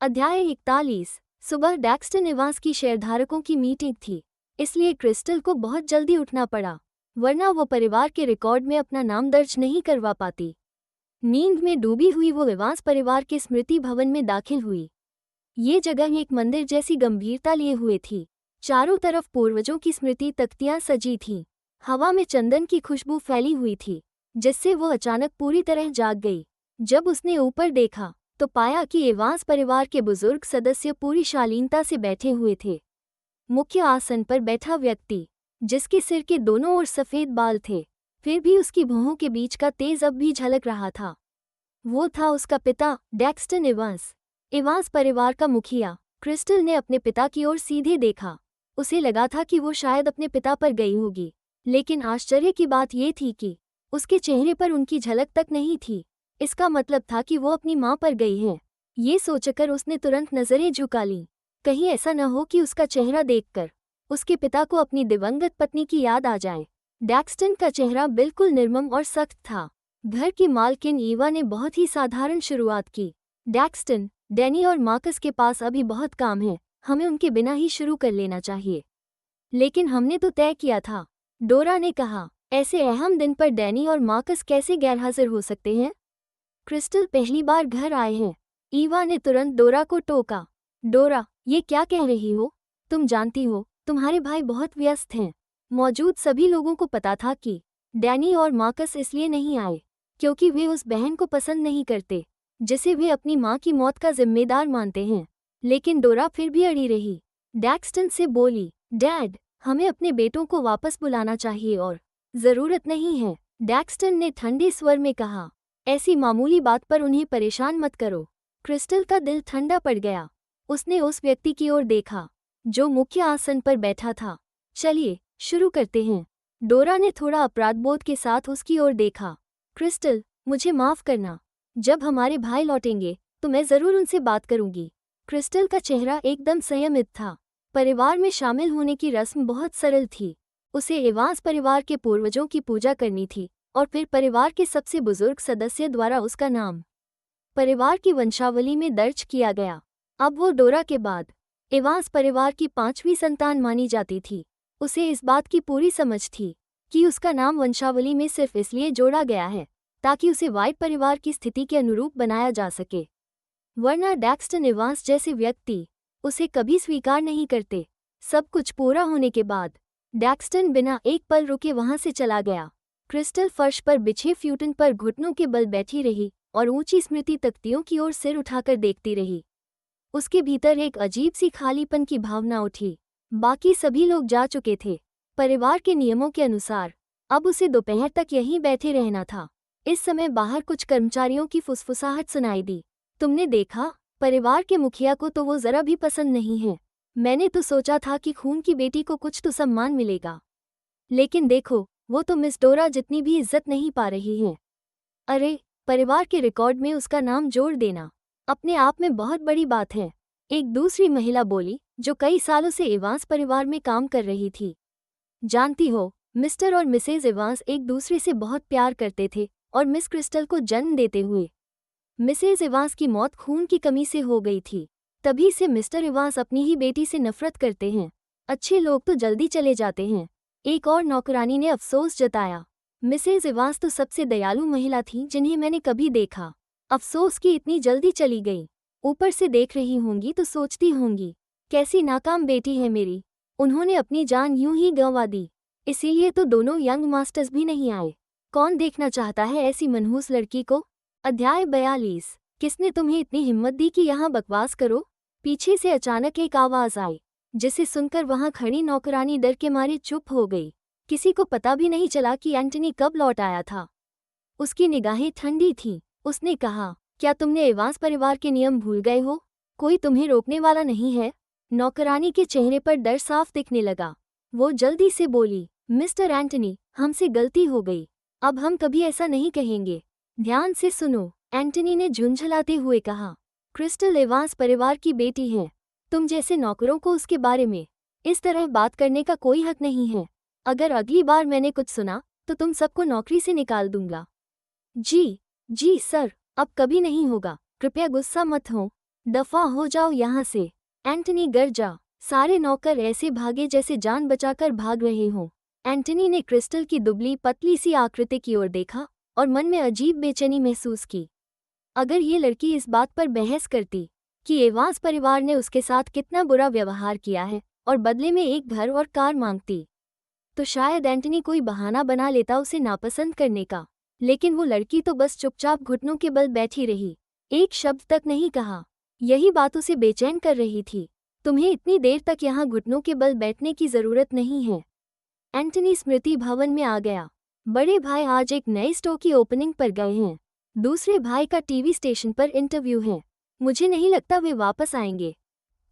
अध्याय 41। सुबह डैक्स्टन इवांस की शेयरधारकों की मीटिंग थी, इसलिए क्रिस्टल को बहुत जल्दी उठना पड़ा, वरना वो परिवार के रिकॉर्ड में अपना नाम दर्ज नहीं करवा पाती। नींद में डूबी हुई वो इवांस परिवार के स्मृति भवन में दाखिल हुई। ये जगह एक मंदिर जैसी गंभीरता लिए हुए थी। चारों तरफ पूर्वजों की स्मृति तख्तियां सजी थीं। हवा में चंदन की खुशबू फैली हुई थी, जिससे वो अचानक पूरी तरह जाग गई। जब उसने ऊपर देखा तो पाया कि इवांस परिवार के बुजुर्ग सदस्य पूरी शालीनता से बैठे हुए थे। मुख्य आसन पर बैठा व्यक्ति, जिसके सिर के दोनों ओर सफ़ेद बाल थे, फिर भी उसकी भौहों के बीच का तेज अब भी झलक रहा था। वो था उसका पिता, डैक्स्टन इवांस, इवांस परिवार का मुखिया। क्रिस्टल ने अपने पिता की ओर सीधे देखा। उसे लगा था कि वो शायद अपने पिता पर गई होगी, लेकिन आश्चर्य की बात ये थी कि उसके चेहरे पर उनकी झलक तक नहीं थी। इसका मतलब था कि वो अपनी माँ पर गई है। ये सोचकर उसने तुरंत नजरें झुका लीं। कहीं ऐसा न हो कि उसका चेहरा देखकर उसके पिता को अपनी दिवंगत पत्नी की याद आ जाए। डैक्स्टन का चेहरा बिल्कुल निर्मम और सख्त था। घर की मालकिन ईवा ने बहुत ही साधारण शुरुआत की। डैक्स्टन, डैनी और मार्कस के पास अभी बहुत काम है, हमें उनके बिना ही शुरू कर लेना चाहिए। लेकिन हमने तो तय किया था, डोरा ने कहा। ऐसे अहम दिन पर डैनी और मार्कस कैसे गैरहाजिर हो सकते हैं? क्रिस्टल पहली बार घर आए हैं। ईवा ने तुरंत डोरा को टोका। डोरा, ये क्या कह रही हो? तुम जानती हो, तुम्हारे भाई बहुत व्यस्त हैं। मौजूद सभी लोगों को पता था कि डैनी और मार्कस इसलिए नहीं आए क्योंकि वे उस बहन को पसंद नहीं करते जिसे वे अपनी माँ की मौत का जिम्मेदार मानते हैं। लेकिन डोरा फिर भी अड़ी रही। डैक्स्टन से बोली, डैड, हमें अपने बेटों को वापस बुलाना चाहिए और ज़रूरत नहीं है। डैक्स्टन ने ठंडे स्वर में कहा, ऐसी मामूली बात पर उन्हें परेशान मत करो। क्रिस्टल का दिल ठंडा पड़ गया। उसने उस व्यक्ति की ओर देखा जो मुख्य आसन पर बैठा था। चलिए शुरू करते हैं। डोरा ने थोड़ा अपराधबोध के साथ उसकी ओर देखा। क्रिस्टल, मुझे माफ़ करना। जब हमारे भाई लौटेंगे तो मैं ज़रूर उनसे बात करूंगी। क्रिस्टल का चेहरा एकदम संयमित था। परिवार में शामिल होने की रस्म बहुत सरल थी। उसे इवांस परिवार के पूर्वजों की पूजा करनी थी और फिर परिवार के सबसे बुजुर्ग सदस्य द्वारा उसका नाम परिवार की वंशावली में दर्ज किया गया। अब वो डोरा के बाद इवांस परिवार की 5वीं संतान मानी जाती थी। उसे इस बात की पूरी समझ थी कि उसका नाम वंशावली में सिर्फ इसलिए जोड़ा गया है ताकि उसे वाइट परिवार की स्थिति के अनुरूप बनाया जा सके, वरना डैक्स्टन इवांस जैसे व्यक्ति उसे कभी स्वीकार नहीं करते। सब कुछ पूरा होने के बाद डैक्स्टन बिना एक पल रुके वहां से चला गया। क्रिस्टल फर्श पर बिछे फ्यूटन पर घुटनों के बल बैठी रही और ऊंची स्मृति तख्तियों की ओर सिर उठाकर देखती रही। उसके भीतर एक अजीब सी खालीपन की भावना उठी। बाकी सभी लोग जा चुके थे। परिवार के नियमों के अनुसार अब उसे दोपहर तक यहीं बैठे रहना था। इस समय बाहर कुछ कर्मचारियों की फुसफुसाहट सुनाई दी। तुमने देखा? परिवार के मुखिया को तो वो जरा भी पसंद नहीं है। मैंने तो सोचा था कि खून की बेटी को कुछ तो सम्मान मिलेगा, लेकिन देखो, वो तो मिस डोरा जितनी भी इज्जत नहीं पा रही हैं। अरे, परिवार के रिकॉर्ड में उसका नाम जोड़ देना अपने आप में बहुत बड़ी बात है, एक दूसरी महिला बोली जो कई सालों से इवांस परिवार में काम कर रही थी। जानती हो, मिस्टर और मिसेज इवांस एक दूसरे से बहुत प्यार करते थे और मिस क्रिस्टल को जन्म देते हुए मिसेज इवांस की मौत खून की कमी से हो गई थी। तभी से मिस्टर इवांस अपनी ही बेटी से नफरत करते हैं। अच्छे लोग तो जल्दी चले जाते हैं, एक और नौकरानी ने अफसोस जताया। मिसेज इवांस तो सबसे दयालु महिला थी जिन्हें मैंने कभी देखा। अफसोस कि इतनी जल्दी चली गई। ऊपर से देख रही होंगी तो सोचती होंगी, कैसी नाकाम बेटी है मेरी। उन्होंने अपनी जान यूं ही गंवा दी। इसीलिए तो दोनों यंग मास्टर्स भी नहीं आए। कौन देखना चाहता है ऐसी मनहूस लड़की को? अध्याय 42। किसने तुम्हें इतनी हिम्मत दी कि यहाँ बकवास करो? पीछे से अचानक एक आवाज़ आई, जिसे सुनकर वहां खड़ी नौकरानी डर के मारे चुप हो गई। किसी को पता भी नहीं चला कि एंटनी कब लौट आया था। उसकी निगाहें ठंडी थीं। उसने कहा, क्या तुमने इवांस परिवार के नियम भूल गए हो? कोई तुम्हें रोकने वाला नहीं है। नौकरानी के चेहरे पर डर साफ दिखने लगा। वो जल्दी से बोली, मिस्टर एंटनी, हमसे गलती हो गई। अब हम कभी ऐसा नहीं कहेंगे। ध्यान से सुनो, एंटनी ने झुंझलाते हुए कहा। क्रिस्टल इवांस परिवार की बेटी है। तुम जैसे नौकरों को उसके बारे में इस तरह बात करने का कोई हक नहीं है। अगर अगली बार मैंने कुछ सुना तो तुम सबको नौकरी से निकाल दूंगा। जी सर, अब कभी नहीं होगा। कृपया गुस्सा मत हो। दफा हो जाओ यहाँ से, एंटनी गरजा। सारे नौकर ऐसे भागे जैसे जान बचाकर भाग रहे हों। एंटनी ने क्रिस्टल की दुबली पतली सी आकृति की ओर देखा और मन में अजीब बेचैनी महसूस की। अगर ये लड़की इस बात पर बहस करती कि एवांस परिवार ने उसके साथ कितना बुरा व्यवहार किया है और बदले में एक घर और कार मांगती, तो शायद एंटनी कोई बहाना बना लेता उसे नापसंद करने का। लेकिन वो लड़की तो बस चुपचाप घुटनों के बल बैठी रही, एक शब्द तक नहीं कहा। यही बात उसे बेचैन कर रही थी। तुम्हें इतनी देर तक यहाँ घुटनों के बल बैठने की जरूरत नहीं है। एंटनी स्मृति भवन में आ गया। बड़े भाई आज एक नए स्टोर की ओपनिंग पर गए हैं। दूसरे भाई का टीवी स्टेशन पर इंटरव्यू है। मुझे नहीं लगता वे वापस आएंगे।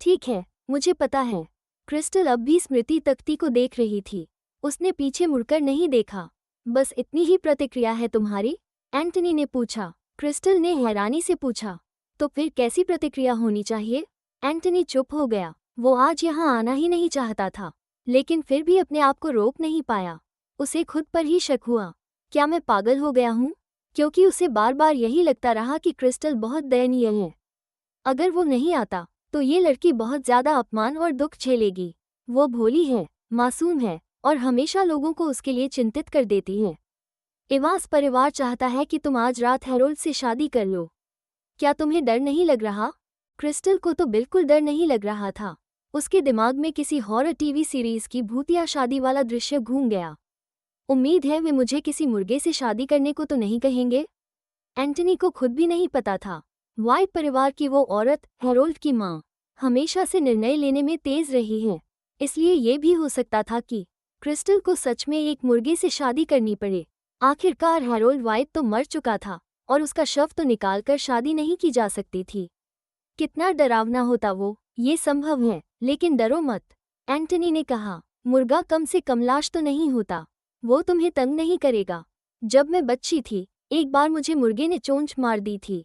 ठीक है, मुझे पता है। क्रिस्टल अब भी स्मृति तख्ती को देख रही थी। उसने पीछे मुड़कर नहीं देखा। बस इतनी ही प्रतिक्रिया है तुम्हारी? एंटनी ने पूछा। क्रिस्टल ने हैरानी से पूछा। तो फिर कैसी प्रतिक्रिया होनी चाहिए? एंटनी चुप हो गया। वो आज यहाँ आना ही नहीं चाहता था, लेकिन फिर भी अपने आप को रोक नहीं पाया। उसे खुद पर ही शक हुआ। क्या मैं पागल हो गया हूँ? क्योंकि उसे बार बार यही लगता रहा कि क्रिस्टल बहुत दयनीय है। अगर वो नहीं आता तो ये लड़की बहुत ज्यादा अपमान और दुख झेलेगी। वो भोली है, मासूम है और हमेशा लोगों को उसके लिए चिंतित कर देती है। एवांस परिवार चाहता है कि तुम आज रात हैरोल्ड से शादी कर लो। क्या तुम्हें डर नहीं लग रहा? क्रिस्टल को तो बिल्कुल डर नहीं लग रहा था। उसके दिमाग में किसी हॉरर टीवी सीरीज की भूतिया शादी वाला दृश्य घूम गया। उम्मीद है वे मुझे किसी मुर्गे से शादी करने को तो नहीं कहेंगे। एंटनी को खुद भी नहीं पता था। व्हाइट परिवार की वो औरत, हैरोल्ड की माँ, हमेशा से निर्णय लेने में तेज रही है। इसलिए ये भी हो सकता था कि क्रिस्टल को सच में एक मुर्गे से शादी करनी पड़े। आखिरकार हैरोल्ड व्हाइट तो मर चुका था और उसका शव तो निकालकर शादी नहीं की जा सकती थी। कितना डरावना होता वो। ये संभव है, लेकिन डरो मत, एंटनी ने कहा। मुर्गा कम से कम लाश तो नहीं होता। वो तुम्हें तंग नहीं करेगा। जब मैं बच्ची थी, एक बार मुझे मुर्गे ने चोंच मार दी थी,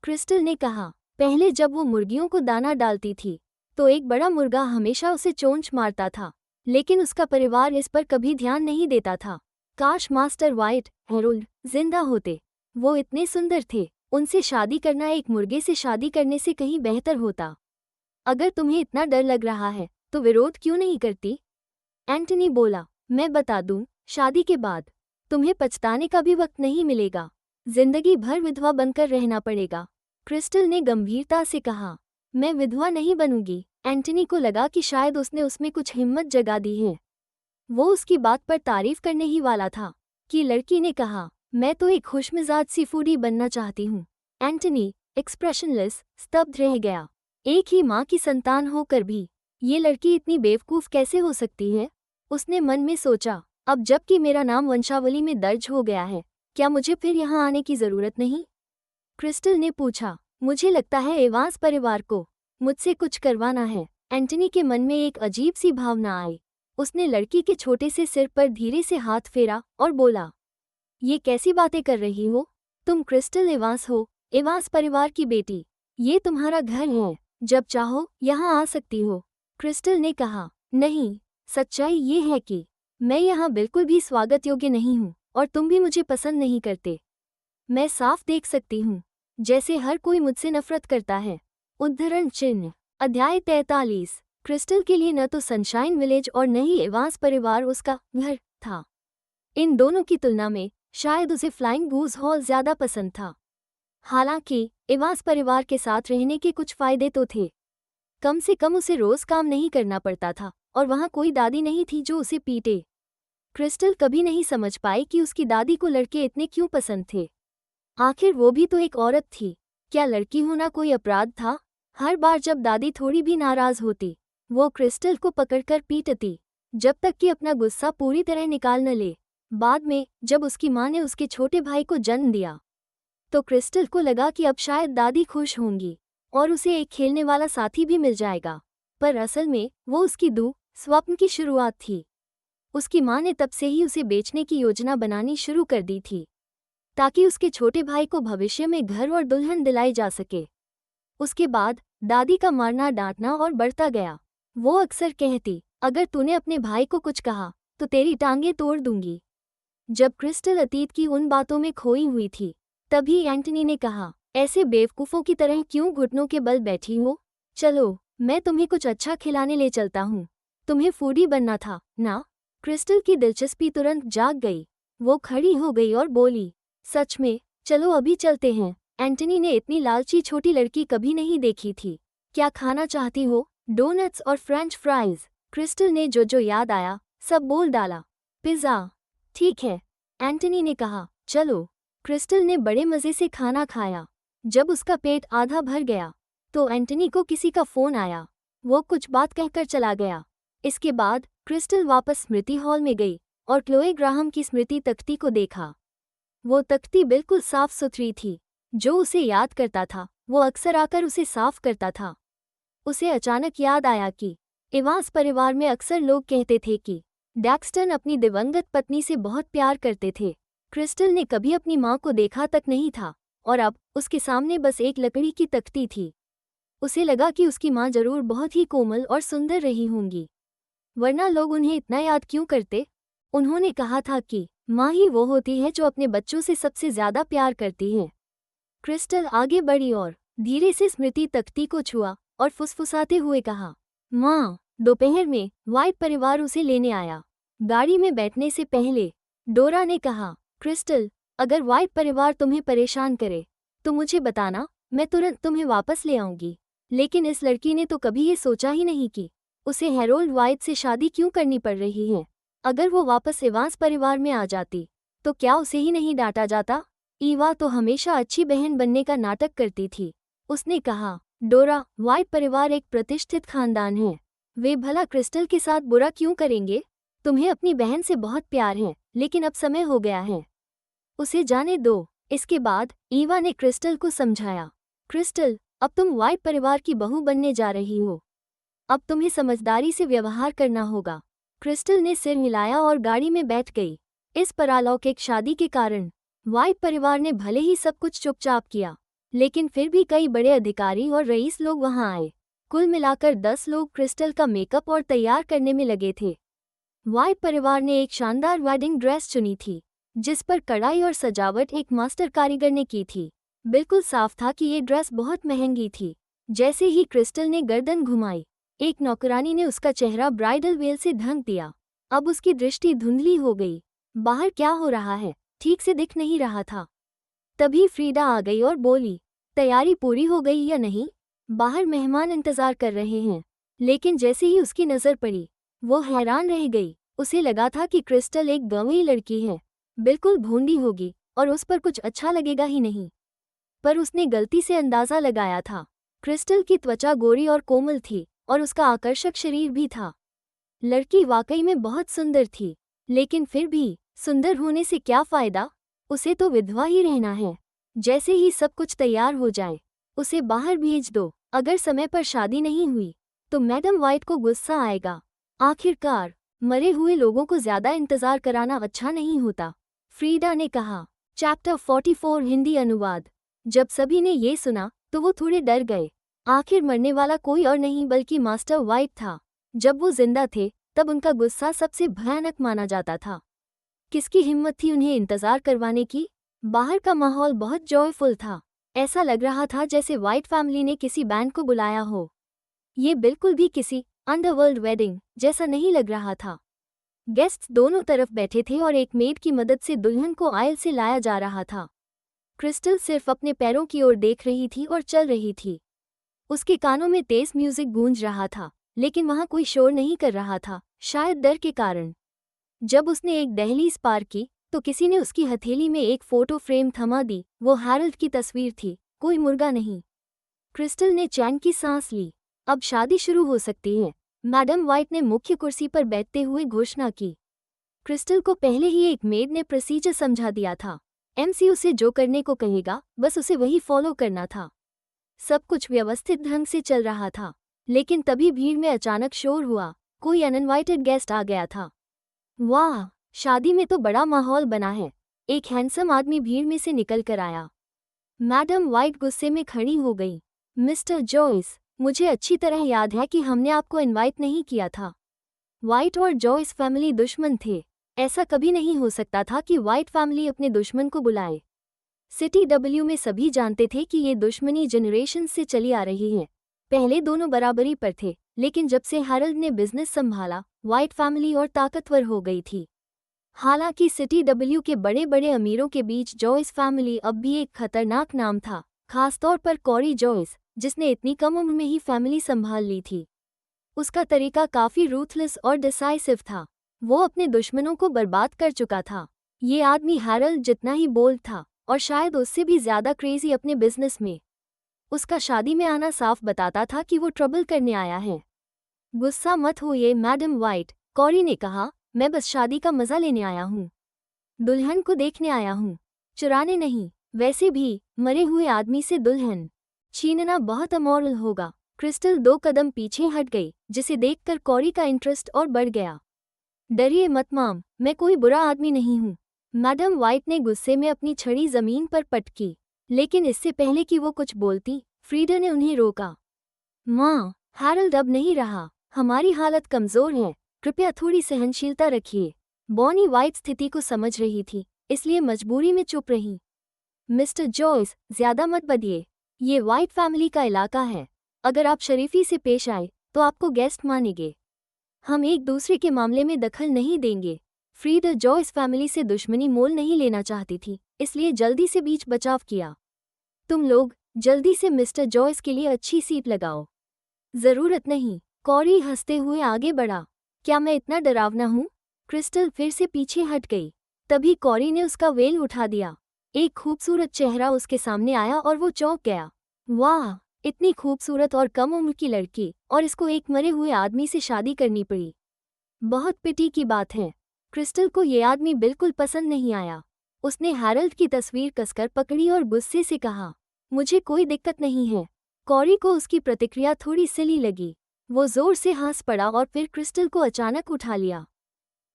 क्रिस्टल ने कहा। पहले जब वो मुर्गियों को दाना डालती थी, तो एक बड़ा मुर्गा हमेशा उसे चोंच मारता था, लेकिन उसका परिवार इस पर कभी ध्यान नहीं देता था। काश मास्टर व्हाइट, हैरोल्ड, जिंदा होते। वो इतने सुंदर थे। उनसे शादी करना एक मुर्गे से शादी करने से कहीं बेहतर होता। अगर तुम्हें इतना डर लग रहा है, तो विरोध क्यों नहीं करती? एंटनी बोला। मैं बता दूं, शादी के बाद तुम्हें पछताने का भी वक्त नहीं मिलेगा। जिंदगी भर विधवा बनकर रहना पड़ेगा। क्रिस्टल ने गंभीरता से कहा। मैं विधवा नहीं बनूंगी। एंटनी को लगा कि शायद उसने उसमें कुछ हिम्मत जगा दी है। वो उसकी बात पर तारीफ करने ही वाला था कि लड़की ने कहा, मैं तो एक खुशमिजाज सी फूडी बनना चाहती हूँ। एंटनी, एक्सप्रेशनलेस, स्तब्ध रह गया। एक ही माँ की संतान होकर भी ये लड़की इतनी बेवकूफ़ कैसे हो सकती है? उसने मन में सोचा, अब जबकि मेरा नाम वंशावली में दर्ज हो गया है, क्या मुझे फिर यहाँ आने की ज़रूरत नहीं? क्रिस्टल ने पूछा। मुझे लगता है एवांस परिवार को मुझसे कुछ करवाना है। एंटनी के मन में एक अजीब सी भावना आई। उसने लड़की के छोटे से सिर पर धीरे से हाथ फेरा और बोला, ये कैसी बातें कर रही हो? तुम क्रिस्टल एवांस हो, एवांस परिवार की बेटी। ये तुम्हारा घर है, जब चाहो यहाँ आ सकती हो। क्रिस्टल ने कहा। नहीं, सच्चाई ये है कि मैं यहाँ बिल्कुल भी स्वागत योग्य नहीं हूँ और तुम भी मुझे पसंद नहीं करते। मैं साफ देख सकती हूँ जैसे हर कोई मुझसे नफरत करता है। उद्धरण चिन्ह। अध्याय 43। क्रिस्टल के लिए न तो सनशाइन विलेज और न ही एवांस परिवार उसका घर था। इन दोनों की तुलना में शायद उसे फ्लाइंग गूज हॉल ज्यादा पसंद था। हालांकि एवांस परिवार के साथ रहने के कुछ फायदे तो थे। कम से कम उसे रोज काम नहीं करना पड़ता था और वहाँ कोई दादी नहीं थी जो उसे पीटे। क्रिस्टल कभी नहीं समझ पाई कि उसकी दादी को लड़के इतने क्यों पसंद थे। आखिर वो भी तो एक औरत थी। क्या लड़की होना कोई अपराध था? हर बार जब दादी थोड़ी भी नाराज होती, वो क्रिस्टल को पकड़कर पीटती, जब तक कि अपना गुस्सा पूरी तरह निकाल न ले। बाद में जब उसकी माँ ने उसके छोटे भाई को जन्म दिया, तो क्रिस्टल को लगा कि अब शायद दादी खुश होंगी और उसे एक खेलने वाला साथी भी मिल जाएगा। पर असल में वो उसकी स्वप्न की शुरुआत थी। उसकी माँ ने तब से ही उसे बेचने की योजना बनानी शुरू कर दी थी, ताकि उसके छोटे भाई को भविष्य में घर और दुल्हन दिलाई जा सके। उसके बाद दादी का मारना डांटना और बढ़ता गया। वो अक्सर कहती, अगर तूने अपने भाई को कुछ कहा तो तेरी टांगें तोड़ दूंगी। जब क्रिस्टल अतीत की उन बातों में खोई हुई थी, तभी एंटनी ने कहा, ऐसे बेवकूफ़ों की तरह क्यों घुटनों के बल बैठी हो? चलो, मैं तुम्हें कुछ अच्छा खिलाने ले चलता हूँ। तुम्हें फूडी बनना था, ना? क्रिस्टल की दिलचस्पी तुरंत जाग गई। वो खड़ी हो गई और बोली, सच में? चलो अभी चलते हैं। एंटनी ने इतनी लालची छोटी लड़की कभी नहीं देखी थी। क्या खाना चाहती हो? डोनट्स और फ्रेंच फ्राइज? क्रिस्टल ने जो याद आया, सब बोल डाला। पिज़्ज़ा। ठीक है, एंटनी ने कहा। चलो। क्रिस्टल ने बड़े मज़े से खाना खाया। जब उसका पेट आधा भर गया, तो एंटनी को किसी का फ़ोन आया। वो कुछ बात कहकर चला गया। इसके बाद क्रिस्टल वापस स्मृति हॉल में गई और क्लोए ग्राहम की स्मृति तख्ती को देखा। वो तख्ती बिल्कुल साफ सुथरी थी। जो उसे याद करता था, वो अक्सर आकर उसे साफ करता था। उसे अचानक याद आया कि इवांस परिवार में अक्सर लोग कहते थे कि डैक्स्टन अपनी दिवंगत पत्नी से बहुत प्यार करते थे। क्रिस्टल ने कभी अपनी माँ को देखा तक नहीं था, और अब उसके सामने बस एक लकड़ी की तख्ती थी। उसे लगा कि उसकी माँ जरूर बहुत ही कोमल और सुंदर रही होंगी, वरना लोग उन्हें इतना याद क्यों करते? उन्होंने कहा था कि माँ ही वो होती है जो अपने बच्चों से सबसे ज्यादा प्यार करती है। क्रिस्टल आगे बढ़ी और धीरे से स्मृति तख्ती को छुआ और फुसफुसाते हुए कहा, माँ। दोपहर में व्हाइट परिवार उसे लेने आया। गाड़ी में बैठने से पहले डोरा ने कहा, क्रिस्टल, अगर व्हाइट परिवार तुम्हें परेशान करे तो मुझे बताना, मैं तुरंत तुम्हें वापस ले आऊंगी। लेकिन इस लड़की ने तो कभी ये सोचा ही नहीं कि उसे हैरोल्ड व्हाइट से शादी क्यों करनी पड़ रही है। अगर वो वापस इवांस परिवार में आ जाती तो क्या उसे ही नहीं डांटा जाता? ईवा तो हमेशा अच्छी बहन बनने का नाटक करती थी। उसने कहा, डोरा, व्हाइट परिवार एक प्रतिष्ठित खानदान है। वे भला क्रिस्टल के साथ बुरा क्यों करेंगे? तुम्हें अपनी बहन से बहुत प्यार है, लेकिन अब समय हो गया है, उसे जाने दो। इसके बाद ईवा ने क्रिस्टल को समझाया, क्रिस्टल, अब तुम व्हाइट परिवार की बहू बनने जा रही हो। अब तुम्हें समझदारी से व्यवहार करना होगा। क्रिस्टल ने सिर हिलाया और गाड़ी में बैठ गई। इस परालौकिक शादी के कारण व्हाइट परिवार ने भले ही सब कुछ चुपचाप किया, लेकिन फिर भी कई बड़े अधिकारी और रईस लोग वहां आए। कुल मिलाकर 10 लोग क्रिस्टल का मेकअप और तैयार करने में लगे थे। व्हाइट परिवार ने एक शानदार वेडिंग ड्रेस चुनी थी, जिस पर कढ़ाई और सजावट एक मास्टर कारीगर ने की थी। बिल्कुल साफ था कि ये ड्रेस बहुत महंगी थी। जैसे ही क्रिस्टल ने गर्दन घुमाई, एक नौकरानी ने उसका चेहरा ब्राइडल वेल से ढक दिया। अब उसकी दृष्टि धुंधली हो गई। बाहर क्या हो रहा है, ठीक से दिख नहीं रहा था। तभी फ्रीडा आ गई और बोली, तैयारी पूरी हो गई या नहीं? बाहर मेहमान इंतजार कर रहे हैं। लेकिन जैसे ही उसकी नज़र पड़ी, वो हैरान रह गई। उसे लगा था कि क्रिस्टल एक गंवी लड़की है, बिल्कुल भोंडी होगी और उस पर कुछ अच्छा लगेगा ही नहीं। पर उसने गलती से अंदाज़ा लगाया था। क्रिस्टल की त्वचा गोरी और कोमल थी और उसका आकर्षक शरीर भी था। लड़की वाकई में बहुत सुंदर थी, लेकिन फिर भी सुंदर होने से क्या फ़ायदा? उसे तो विधवा ही रहना है। जैसे ही सब कुछ तैयार हो जाए, उसे बाहर भेज दो। अगर समय पर शादी नहीं हुई तो मैडम व्हाइट को गुस्सा आएगा। आखिरकार मरे हुए लोगों को ज़्यादा इंतज़ार कराना अच्छा नहीं होता, फ्रीडा ने कहा। चैप्टर 44 हिंदी अनुवाद। जब सभी ने ये सुना तो वो थोड़े डर गए। आखिर मरने वाला कोई और नहीं बल्कि मास्टर व्हाइट था। जब वो जिंदा थे तब उनका गुस्सा सबसे भयानक माना जाता था। किसकी हिम्मत थी उन्हें इंतजार करवाने की? बाहर का माहौल बहुत जॉयफुल था। ऐसा लग रहा था जैसे व्हाइट फैमिली ने किसी बैंड को बुलाया हो। ये बिल्कुल भी किसी अंडरवर्ल्ड वेडिंग जैसा नहीं लग रहा था। गेस्ट्स दोनों तरफ बैठे थे और एक मेड की मदद से दुल्हन को आयल से लाया जा रहा था। क्रिस्टल सिर्फ अपने पैरों की ओर देख रही थी और चल रही थी। उसके कानों में तेज म्यूजिक गूंज रहा था, लेकिन वहां कोई शोर नहीं कर रहा था, शायद डर के कारण। जब उसने एक दहलीज पार की तो किसी ने उसकी हथेली में एक फोटो फ्रेम थमा दी। वो हैरोल्ड की तस्वीर थी, कोई मुर्गा नहीं। क्रिस्टल ने चैन की सांस ली। अब शादी शुरू हो सकती है, मैडम व्हाइट ने मुख्य कुर्सी पर बैठते हुए घोषणा की। क्रिस्टल को पहले ही एक मेड ने प्रोसीजर समझा दिया था। एमसी उसे जो करने को कहेगा बस उसे वही फॉलो करना था। सब कुछ व्यवस्थित ढंग से चल रहा था, लेकिन तभी भीड़ में अचानक शोर हुआ। कोई अनइनवाइटेड गेस्ट आ गया था। वाह, शादी में तो बड़ा माहौल बना है। एक हैंडसम आदमी भीड़ में से निकल कर आया। मैडम व्हाइट गुस्से में खड़ी हो गई। मिस्टर जॉयस, मुझे अच्छी तरह याद है कि हमने आपको इनवाइट नहीं किया था। व्हाइट और जॉयस फैमिली दुश्मन थे। ऐसा कभी नहीं हो सकता था कि व्हाइट फैमिली अपने दुश्मन को बुलाए। सिटी डब्ल्यू में सभी जानते थे कि ये दुश्मनी जनरेशन से चली आ रही है। पहले दोनों बराबरी पर थे, लेकिन जब से हैरल्ड ने बिजनेस संभाला, व्हाइट फैमिली और ताकतवर हो गई थी। हालांकि सिटी डब्ल्यू के बड़े बड़े अमीरों के बीच जॉयस फैमिली अब भी एक खतरनाक नाम था, खासतौर पर कॉरी जॉयस, जिसने इतनी कम उम्र में ही फैमिली संभाल ली थी। उसका तरीका काफी रूथलेस और डिसाइसिव था। वो अपने दुश्मनों को बर्बाद कर चुका था। ये आदमी हैरल्ड जितना ही बोल्ड था, और शायद उससे भी ज्यादा क्रेजी अपने बिजनेस में। उसका शादी में आना साफ बताता था कि वो ट्रबल करने आया है। गुस्सा मत होइए मैडम व्हाइट, कॉरी ने कहा, मैं बस शादी का मजा लेने आया हूँ। दुल्हन को देखने आया हूँ, चुराने नहीं। वैसे भी मरे हुए आदमी से दुल्हन छीनना बहुत अमोरल होगा। क्रिस्टल 2 कदम पीछे हट गई, जिसे देखकर कॉरी का इंटरेस्ट और बढ़ गया। डरिए मत माम, मैं कोई बुरा आदमी नहीं हूँ। मैडम व्हाइट ने गुस्से में अपनी छड़ी जमीन पर पटकी, लेकिन इससे पहले कि वो कुछ बोलती, फ्रीडा ने उन्हें रोका। माँ, हैरल्ड अब नहीं रहा, हमारी हालत कमजोर है, कृपया थोड़ी सहनशीलता रखिए। बॉनी व्हाइट स्थिति को समझ रही थी, इसलिए मजबूरी में चुप रही। मिस्टर जॉयस, ज्यादा मत बदिए, ये व्हाइट फैमिली का इलाका है। अगर आप शरीफी से पेश आए तो आपको गेस्ट मानेंगे। हम एक दूसरे के मामले में दखल नहीं देंगे। फ्रीडा जॉयस फैमिली से दुश्मनी मोल नहीं लेना चाहती थी, इसलिए जल्दी से बीच बचाव किया। तुम लोग जल्दी से मिस्टर जॉयस के लिए अच्छी सीट लगाओ। जरूरत नहीं, कॉरी हंसते हुए आगे बढ़ा। क्या मैं इतना डरावना हूँ? क्रिस्टल फिर से पीछे हट गई। तभी कॉरी ने उसका वेल उठा दिया। एक खूबसूरत चेहरा उसके सामने आया और वो चौंक गया। वाह, इतनी खूबसूरत और कम उम्र की लड़की, और इसको एक मरे हुए आदमी से शादी करनी पड़ी। बहुत पिटी की बात है। क्रिस्टल को ये आदमी बिल्कुल पसंद नहीं आया। उसने हैरल्ड की तस्वीर कसकर पकड़ी और गुस्से से कहा, मुझे कोई दिक्कत नहीं है। कॉरी को उसकी प्रतिक्रिया थोड़ी सिली लगी। वो जोर से हंस पड़ा और फिर क्रिस्टल को अचानक उठा लिया।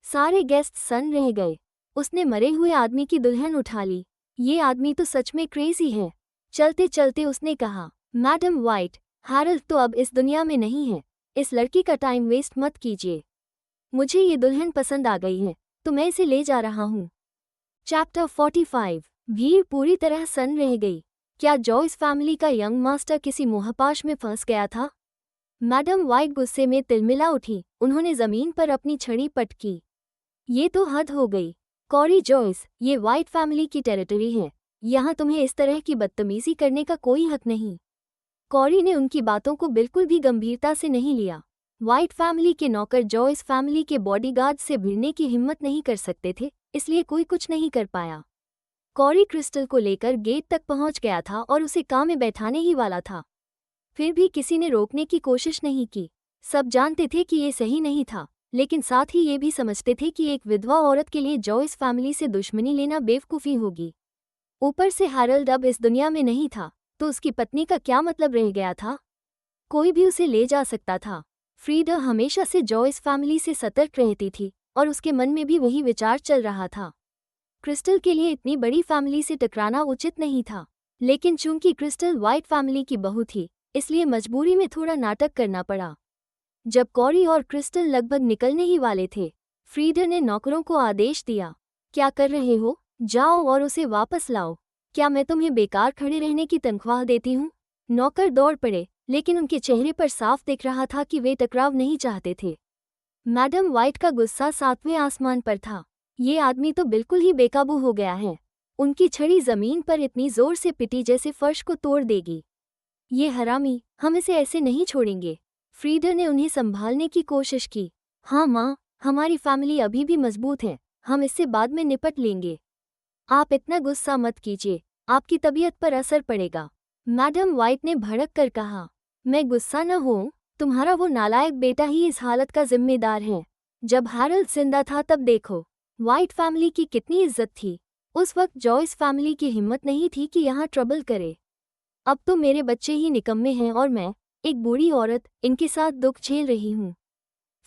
सारे गेस्ट सन्न रह गए। उसने मरे हुए आदमी की दुल्हन उठा ली। ये आदमी तो सच में क्रेजी है। चलते चलते उसने कहा, मैडम व्हाइट, हैरल्ड तो अब इस दुनिया में नहीं है। इस लड़की का टाइम वेस्ट मत कीजिए। मुझे ये दुल्हन पसंद आ गई है, तो मैं इसे ले जा रहा हूँ। चैप्टर 45। भीड़ पूरी तरह सन्न रह गई। क्या जॉयस फैमिली का यंग मास्टर किसी मोहपाश में फंस गया था? मैडम व्हाइट गुस्से में तिलमिला उठी। उन्होंने जमीन पर अपनी छड़ी पटकी। ये तो हद हो गई। कॉरी जॉयस, ये व्हाइट फैमिली की टेरिटरी है। यहाँ तुम्हें इस तरह की बदतमीजी करने का कोई हक नहीं। कॉरी ने उनकी बातों को बिल्कुल भी गंभीरता से नहीं लिया। व्हाइट फैमिली के नौकर जॉयस फैमिली के बॉडीगार्ड से भिड़ने की हिम्मत नहीं कर सकते थे, इसलिए कोई कुछ नहीं कर पाया। कॉरी क्रिस्टल को लेकर गेट तक पहुंच गया था और उसे कार में बैठाने ही वाला था। फिर भी किसी ने रोकने की कोशिश नहीं की। सब जानते थे कि ये सही नहीं था, लेकिन साथ ही ये भी समझते थे कि एक विधवा औरत के लिए जॉयस फैमिली से दुश्मनी लेना बेवकूफ़ी होगी। ऊपर से हैरल्ड अब इस दुनिया में नहीं था, तो उसकी पत्नी का क्या मतलब रह गया था? कोई भी उसे ले जा सकता था। फ्रीडा हमेशा से जॉयस फैमिली से सतर्क रहती थी, और उसके मन में भी वही विचार चल रहा था। क्रिस्टल के लिए इतनी बड़ी फैमिली से टकराना उचित नहीं था, लेकिन चूंकि क्रिस्टल व्हाइट फैमिली की बहू थी, इसलिए मजबूरी में थोड़ा नाटक करना पड़ा। जब कॉरी और क्रिस्टल लगभग निकलने ही वाले थे, फ्रीडा ने नौकरों को आदेश दिया, क्या कर रहे हो? जाओ और उसे वापस लाओ। क्या मैं तुम्हें बेकार खड़े रहने की तनख्वाह देती हूँ? नौकर दौड़ पड़े, लेकिन उनके चेहरे पर साफ दिख रहा था कि वे टकराव नहीं चाहते थे। मैडम व्हाइट का गुस्सा 7वें आसमान पर था। ये आदमी तो बिल्कुल ही बेकाबू हो गया है। उनकी छड़ी जमीन पर इतनी जोर से पिटी जैसे फर्श को तोड़ देगी। ये हरामी, हम इसे ऐसे नहीं छोड़ेंगे। फ्रीडा ने उन्हें संभालने की कोशिश की। हाँ माँ, हमारी फैमिली अभी भी मजबूत है, हम इससे बाद में निपट लेंगे। आप इतना गुस्सा मत कीजिए, आपकी तबीयत पर असर पड़ेगा। मैडम व्हाइट ने भड़क कर कहा, मैं गुस्सा न हूँ, तुम्हारा वो नालायक बेटा ही इस हालत का जिम्मेदार है। जब हैरल्ड जिंदा था तब देखो, व्हाइट फैमिली की कितनी इज्जत थी। उस वक्त जॉयस फैमिली की हिम्मत नहीं थी कि यहाँ ट्रबल करे। अब तो मेरे बच्चे ही निकम्मे हैं और मैं, एक बूढ़ी औरत, इनके साथ दुख झेल रही हूँ।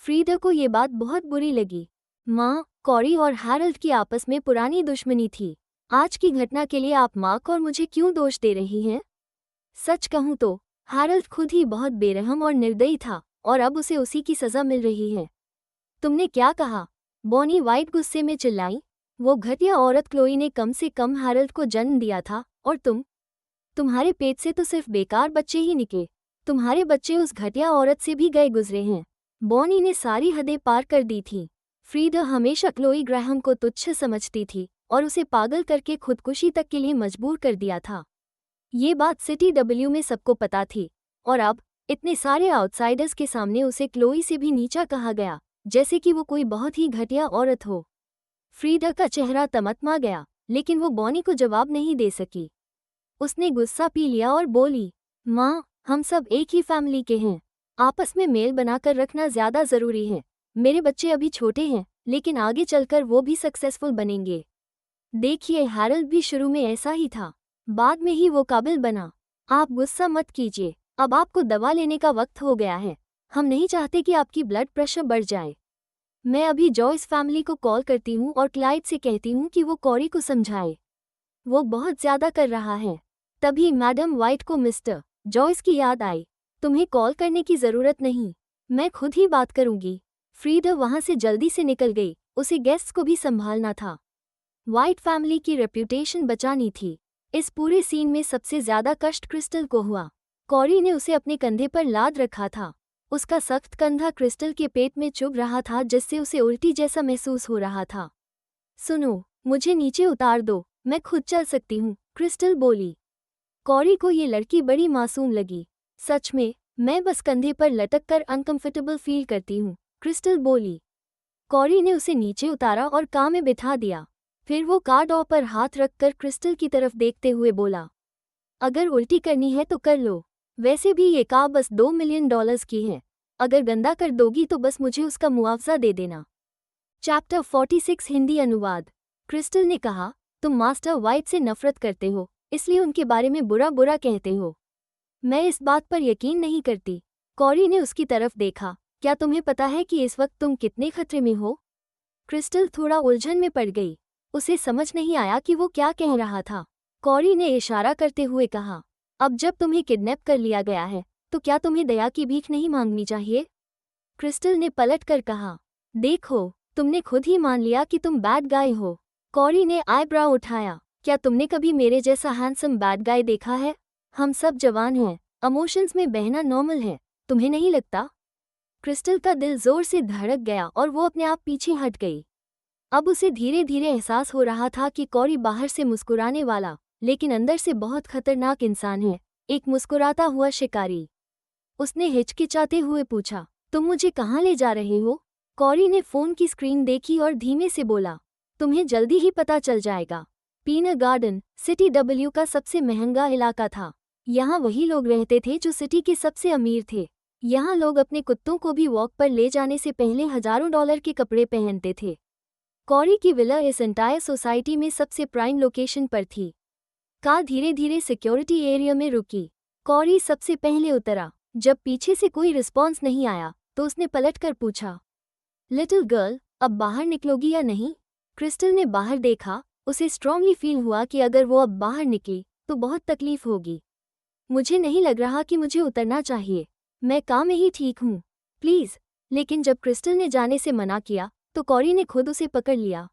फ्रीडा को ये बात बहुत बुरी लगी। माँ, कॉरी और हैरल्ड की आपस में पुरानी दुश्मनी थी। आज की घटना के लिए आप मार्क और मुझे क्यों दोष दे रही हैं? सच कहूँ तो हैरल्ड खुद ही बहुत बेरहम और निर्दयी था, और अब उसे उसी की सजा मिल रही है। तुमने क्या कहा? बॉनी व्हाइट गुस्से में चिल्लाई। वो घटिया औरत क्लोई ने कम से कम हैरल्ड को जन्म दिया था, और तुम्हारे पेट से तो सिर्फ बेकार बच्चे ही निकले। तुम्हारे बच्चे उस घटिया औरत से भी गए गुजरे हैं। बॉनी ने सारी हदें पार कर दी थी। फ्रीडा हमेशा क्लोई ग्राहम को तुच्छ समझती थी और उसे पागल करके खुदकुशी तक के लिए मजबूर कर दिया था। ये बात सिटी डब्ल्यू में सबको पता थी, और अब इतने सारे आउटसाइडर्स के सामने उसे क्लोई से भी नीचा कहा गया, जैसे कि वो कोई बहुत ही घटिया औरत हो। फ्रीडा का चेहरा तमतमा गया, लेकिन वो बॉनी को जवाब नहीं दे सकी। उसने गुस्सा पी लिया और बोली, माँ, हम सब एक ही फैमिली के हैं। आपस में मेल बनाकर रखना ज्यादा जरूरी है। मेरे बच्चे अभी छोटे हैं, लेकिन आगे चलकर वो भी सक्सेसफुल बनेंगे। देखिए, हैरल्ड भी शुरू में ऐसा ही था, बाद में ही वो काबिल बना। आप गुस्सा मत कीजिए, अब आपको दवा लेने का वक्त हो गया है। हम नहीं चाहते कि आपकी ब्लड प्रेशर बढ़ जाए। मैं अभी जॉयस फैमिली को कॉल करती हूँ और क्लाइड से कहती हूँ कि वो कॉरी को समझाए। वो बहुत ज्यादा कर रहा है। तभी मैडम वाइट को मिस्टर जॉयस की याद आई। तुम्हें कॉल करने की जरूरत नहीं, मैं खुद ही बात करूंगी। फ्रीडा वहां से जल्दी से निकल गई, उसे गेस्ट्स को भी संभालना था। वाइट फैमिली की रेप्यूटेशन बचानी थी। इस पूरे सीन में सबसे ज्यादा कष्ट क्रिस्टल को हुआ। कॉरी ने उसे अपने कंधे पर लाद रखा था। उसका सख्त कंधा क्रिस्टल के पेट में चुभ रहा था, जिससे उसे उल्टी जैसा महसूस हो रहा था। सुनो, मुझे नीचे उतार दो, मैं खुद चल सकती हूँ, क्रिस्टल बोली। कॉरी को ये लड़की बड़ी मासूम लगी। सच में, मैं बस कंधे पर लटक कर अनकंफर्टेबल फील करती हूँ, क्रिस्टल बोली। कॉरी ने उसे नीचे उतारा और कार में बिठा दिया। फिर वो कार डोर पर हाथ रखकर क्रिस्टल की तरफ देखते हुए बोला, अगर उल्टी करनी है तो कर लो। वैसे भी ये कार बस $2 मिलियन की है। अगर गंदा कर दोगी तो बस मुझे उसका मुआवजा दे देना। चैप्टर 46 हिंदी अनुवाद। क्रिस्टल ने कहा, तुम मास्टर वाइट से नफरत करते हो, इसलिए उनके बारे में बुरा बुरा कहते हो। मैं इस बात पर यकीन नहीं करती। कॉरी ने उसकी तरफ देखा। क्या तुम्हें पता है कि इस वक्त तुम कितने खतरे में हो? क्रिस्टल थोड़ा उलझन में पड़ गई। उसे समझ नहीं आया कि वो क्या कह रहा था। कॉरी ने इशारा करते हुए कहा, अब जब तुम्हें किडनैप कर लिया गया है, तो क्या तुम्हें दया की भीख नहीं मांगनी चाहिए? क्रिस्टल ने पलट कर कहा, देखो, तुमने खुद ही मान लिया कि तुम बैड गाय हो। कॉरी ने आईब्राउ उठाया। क्या तुमने कभी मेरे जैसा हैंडसम बैड गाय देखा है? हम सब जवान हैं, इमोशंस में बहना नॉर्मल है, तुम्हें नहीं लगता? क्रिस्टल का दिल जोर से धड़क गया और वो अपने आप पीछे हट गई। अब उसे धीरे धीरे एहसास हो रहा था कि कॉरी बाहर से मुस्कुराने वाला, लेकिन अंदर से बहुत खतरनाक इंसान है, एक मुस्कुराता हुआ शिकारी। उसने हिचकिचाते हुए पूछा, तुम मुझे कहाँ ले जा रहे हो? कॉरी ने फोन की स्क्रीन देखी और धीमे से बोला, तुम्हें जल्दी ही पता चल जाएगा। पीनट गार्डन सिटी डब्ल्यू का सबसे महंगा इलाका था। यहाँ वही लोग रहते थे जो सिटी के सबसे अमीर थे। यहाँ लोग अपने कुत्तों को भी वॉक पर ले जाने से पहले हजारों डॉलर के कपड़े पहनते थे। कॉरी की विला इस एंटायर सोसाइटी में सबसे प्राइम लोकेशन पर थी। कार धीरे धीरे सिक्योरिटी एरिया में रुकी। कॉरी सबसे पहले उतरा। जब पीछे से कोई रिस्पॉन्स नहीं आया तो उसने पलटकर पूछा, लिटिल गर्ल, अब बाहर निकलोगी या नहीं? क्रिस्टल ने बाहर देखा। उसे स्ट्रांगली फील हुआ कि अगर वो अब बाहर निकली तो बहुत तकलीफ होगी। मुझे नहीं लग रहा कि मुझे उतरना चाहिए, मैं कार में ही ठीक हूँ, प्लीज। लेकिन जब क्रिस्टल ने जाने से मना किया तो कॉरी ने खुद उसे पकड़ लिया।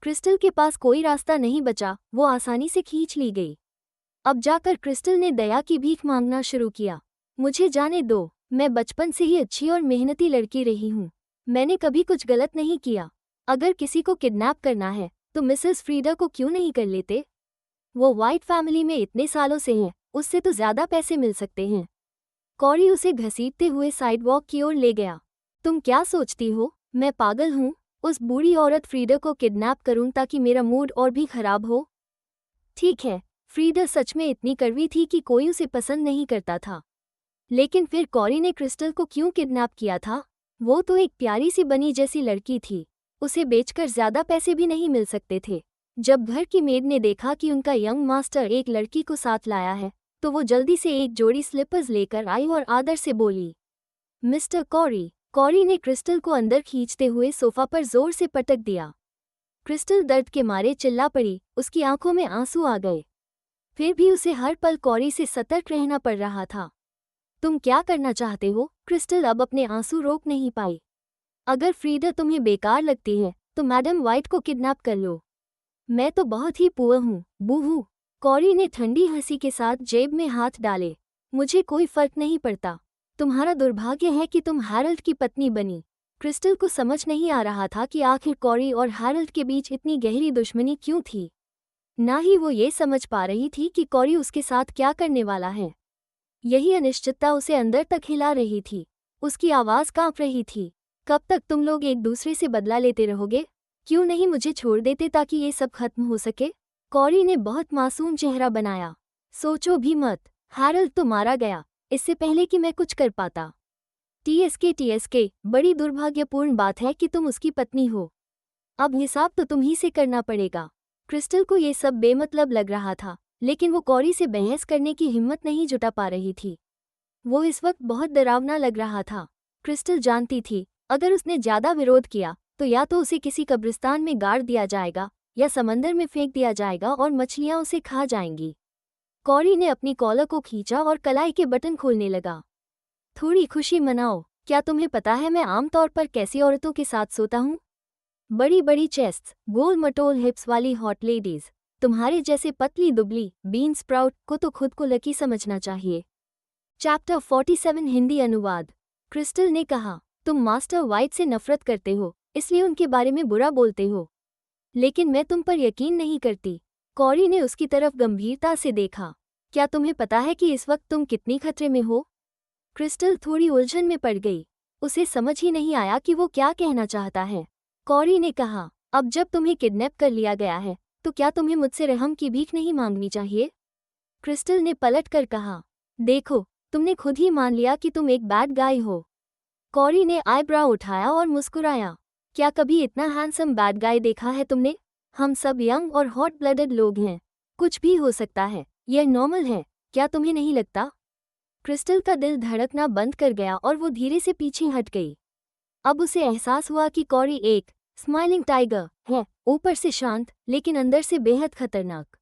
क्रिस्टल के पास कोई रास्ता नहीं बचा, वो आसानी से खींच ली गई। अब जाकर क्रिस्टल ने दया की भीख मांगना शुरू किया। मुझे जाने दो, मैं बचपन से ही अच्छी और मेहनती लड़की रही हूँ। मैंने कभी कुछ गलत नहीं किया। अगर किसी को किडनैप करना है तो मिसेस फ्रीडा को क्यों नहीं कर लेते? वो वाइट फैमिली में इतने सालों से हैं, उससे तो ज्यादा पैसे मिल सकते हैं। कॉरी उसे घसीटते हुए साइडवॉक की ओर ले गया। तुम क्या सोचती हो, मैं पागल हूँ? उस बूढ़ी औरत फ्रीडा को किडनैप करूं ताकि मेरा मूड और भी खराब हो? ठीक है, फ्रीडा सच में इतनी कड़वी थी कि कोई उसे पसंद नहीं करता था। लेकिन फिर कॉरी ने क्रिस्टल को क्यों किडनैप किया था? वो तो एक प्यारी सी बनी जैसी लड़की थी। उसे बेचकर ज्यादा पैसे भी नहीं मिल सकते थे। जब घर की मेड ने देखा कि उनका यंग मास्टर एक लड़की को साथ लाया है, तो वो जल्दी से एक जोड़ी स्लीपर्स लेकर आई और आदर से बोली, मिस्टर कॉरी। कॉरी ने क्रिस्टल को अंदर खींचते हुए सोफा पर जोर से पटक दिया। क्रिस्टल दर्द के मारे चिल्ला पड़ी, उसकी आंखों में आंसू आ गए। फिर भी उसे हर पल कॉरी से सतर्क रहना पड़ रहा था। तुम क्या करना चाहते हो? क्रिस्टल अब अपने आंसू रोक नहीं पाई। अगर फ्रीडा तुम्हें बेकार लगती है तो मैडम वाइट को किडनैप कर लो। मैं तो बहुत ही पुअर हूँ, बूहू। कॉरी ने ठंडी हंसी के साथ जेब में हाथ डाले। मुझे कोई फर्क नहीं पड़ता। तुम्हारा दुर्भाग्य है कि तुम हैरल्ड की पत्नी बनी। क्रिस्टल को समझ नहीं आ रहा था कि आखिर कॉरी और हैरल्ड के बीच इतनी गहरी दुश्मनी क्यों थी। ना ही वो ये समझ पा रही थी कि कॉरी उसके साथ क्या करने वाला है। यही अनिश्चितता उसे अंदर तक हिला रही थी। उसकी आवाज़ कांप रही थी। कब तक तुम लोग एक दूसरे से बदला लेते रहोगे? क्यों नहीं मुझे छोड़ देते ताकि ये सब खत्म हो सके? कॉरी ने बहुत मासूम चेहरा बनाया। सोचो भी मत, हैरल्ड तो मारा गया इससे पहले कि मैं कुछ कर पाता। टीएसके, बड़ी दुर्भाग्यपूर्ण बात है कि तुम उसकी पत्नी हो। अब हिसाब तो तुम ही से करना पड़ेगा। क्रिस्टल को ये सब बेमतलब लग रहा था, लेकिन वो कॉरी से बहस करने की हिम्मत नहीं जुटा पा रही थी। वो इस वक्त बहुत डरावना लग रहा था। क्रिस्टल जानती थी, अगर उसने ज्यादा विरोध किया तो या तो उसे किसी कब्रिस्तान में गाड़ दिया जाएगा या समंदर में फेंक दिया जाएगा और मछलियां उसे खा जाएंगी। कॉरी ने अपनी कॉलर को खींचा और कलाई के बटन खोलने लगा। थोड़ी खुशी मनाओ। क्या तुम्हें पता है मैं आमतौर पर कैसी औरतों के साथ सोता हूँ? बड़ी बड़ी चेस्ट्स, गोल मटोल हिप्स वाली हॉट लेडीज। तुम्हारे जैसे पतली दुबली बीन स्प्राउट को तो खुद को लकी समझना चाहिए। चैप्टर 47 हिंदी अनुवाद। क्रिस्टल ने कहा, तुम मास्टर वाइट से नफरत करते हो, इसलिए उनके बारे में बुरा बोलते हो। लेकिन मैं तुम पर यकीन नहीं करती। कॉरी ने उसकी तरफ गंभीरता से देखा। क्या तुम्हें पता है कि इस वक्त तुम कितनी खतरे में हो? क्रिस्टल थोड़ी उलझन में पड़ गई। उसे समझ ही नहीं आया कि वो क्या कहना चाहता है। कॉरी ने कहा, अब जब तुम्हें किडनैप कर लिया गया है तो क्या तुम्हें मुझसे रहम की भीख नहीं मांगनी चाहिए? क्रिस्टल ने पलट कर कहा, देखो, तुमने खुद ही मान लिया कि तुम एक बैड गाय हो। कॉरी ने आईब्राव उठाया और मुस्कुराया। क्या कभी इतना हैंडसम बैड गाय देखा है तुमने? हम सब यंग और हॉट ब्लडेड लोग हैं। कुछ भी हो सकता है, यह नॉर्मल है, क्या तुम्हें नहीं लगता? क्रिस्टल का दिल धड़कना बंद कर गया और वो धीरे से पीछे हट गई। अब उसे एहसास हुआ कि कॉरी एक स्माइलिंग टाइगर है, ऊपर से शांत लेकिन अंदर से बेहद खतरनाक।